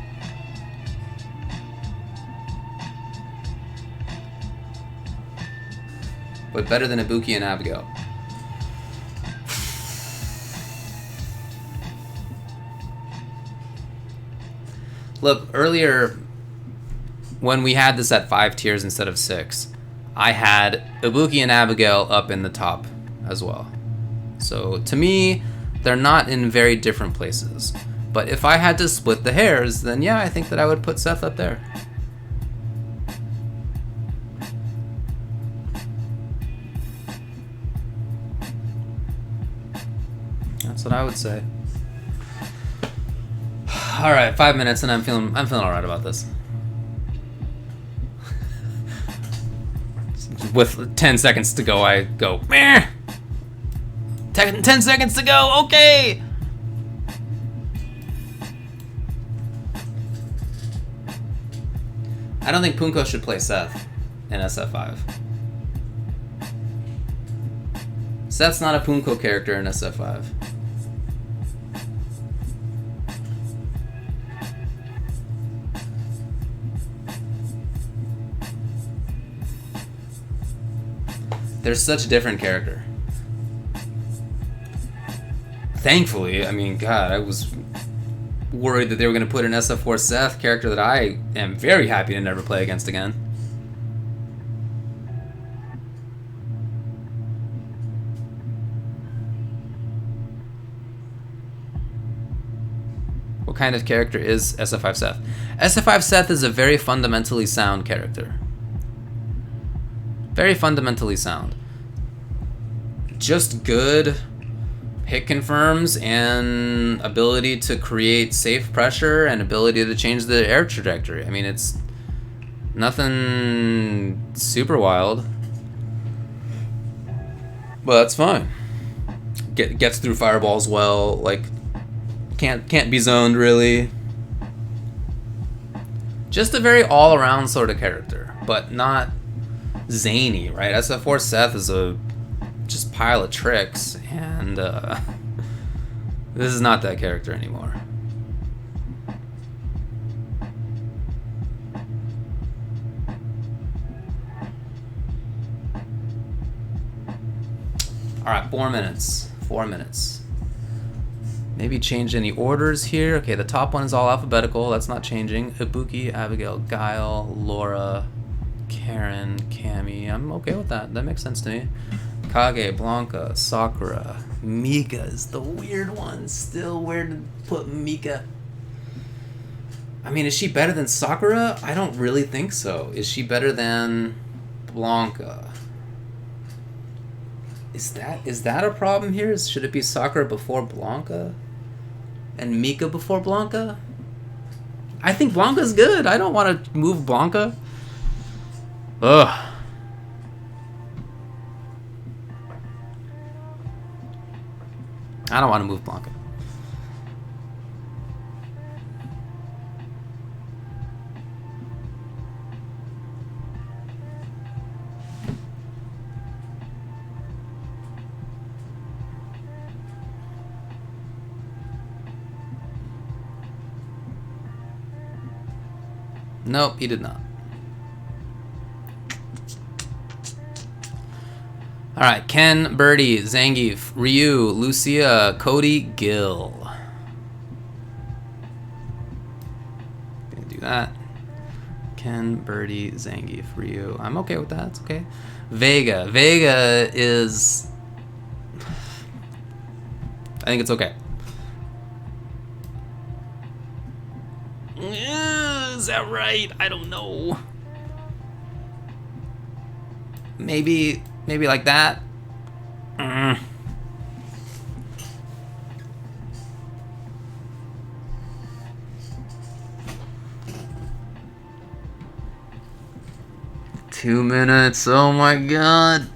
But better than Ibuki and Abigail. Look, earlier when we had this at 5 tiers instead of 6, I had Ibuki and Abigail up in the top as well. So to me, they're not in very different places. But if I had to split the hairs, then yeah, I think that I would put Seth up there. That's what I would say. All right, 5 minutes, and I'm feeling all right about this. With 10 seconds to go, I go, meh. 10 seconds to go, okay. I don't think Punko should play Seth in SF5. Seth's not a Punko character in SF5. They're such a different character. Thankfully, I mean, God, I was worried that they were going to put an SF4 Seth character that I am very happy to never play against again. What kind of character is SF5 Seth? SF5 Seth is a very fundamentally sound character. Very fundamentally sound. Just good hit confirms and ability to create safe pressure and ability to change the air trajectory. I mean, it's nothing super wild, but that's fine. Gets through fireballs well. Like can't be zoned really. Just a very all-around sort of character, but not zany, right? SF4 Seth is a just pile of tricks, and this is not that character anymore. Alright, 4 minutes. 4 minutes. Maybe change any orders here. Okay, the top one is all alphabetical. That's not changing. Ibuki, Abigail, Guile, Laura, Karen, Cammy. I'm okay with that. That makes sense to me. Kage, Blanca, Sakura. Mika is the weird one. Still weird to put Mika. I mean, is she better than Sakura? I don't really think so. Is she better than Blanca? Is that a problem here? Should it be Sakura before Blanca? And Mika before Blanca? I think Blanca's good. I don't want to move Blanca. Ugh. I don't want to move Blanca. Nope, he did not. Alright, Ken, Birdie, Zangief, Ryu, Lucia, Cody, Gil. Gonna do that. Ken, Birdie, Zangief, Ryu. I'm okay with that, it's okay. Vega. Vega is... I think it's okay. Is that right? I don't know. Maybe like that. Mm. $2 minutes. Oh my god.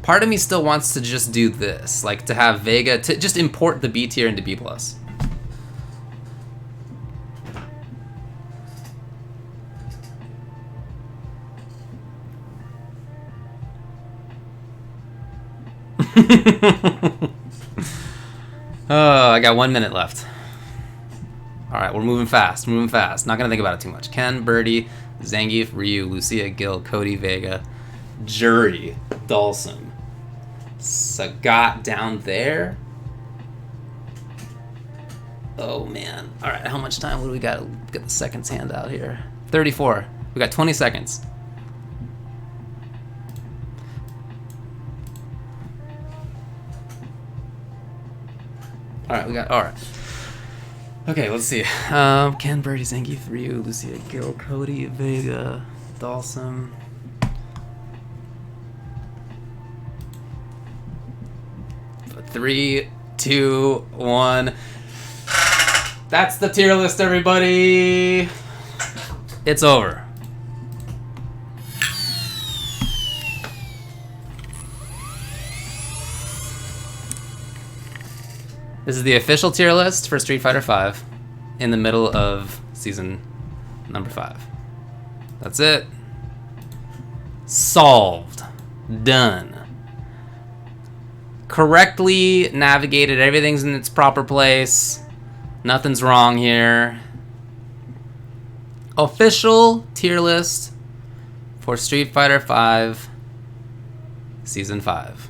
part of me still wants to just do this, like to have Vega, to just import the B tier into B+. Oh, I got 1 minute left. Alright, we're moving fast, Not gonna think about it too much. Ken, Birdie, Zangief, Ryu, Lucia, Gil, Cody, Vega, Jury, Dulcim, Sagat down there. Oh man. Alright, how much time do we got? Get the seconds hand out here. 34. We got 20 seconds. Alright. Okay, let's see. Ken, Birdie, Zangief, Ryu, Lucia, Gil, Cody, Vega, Dulcim. Three, two, one. That's the tier list, everybody. It's over. This is the official tier list for Street Fighter V in the middle of season number 5. That's it. Solved. Done. Correctly navigated. Everything's in its proper place. Nothing's wrong here. Official tier list for Street Fighter V Season 5.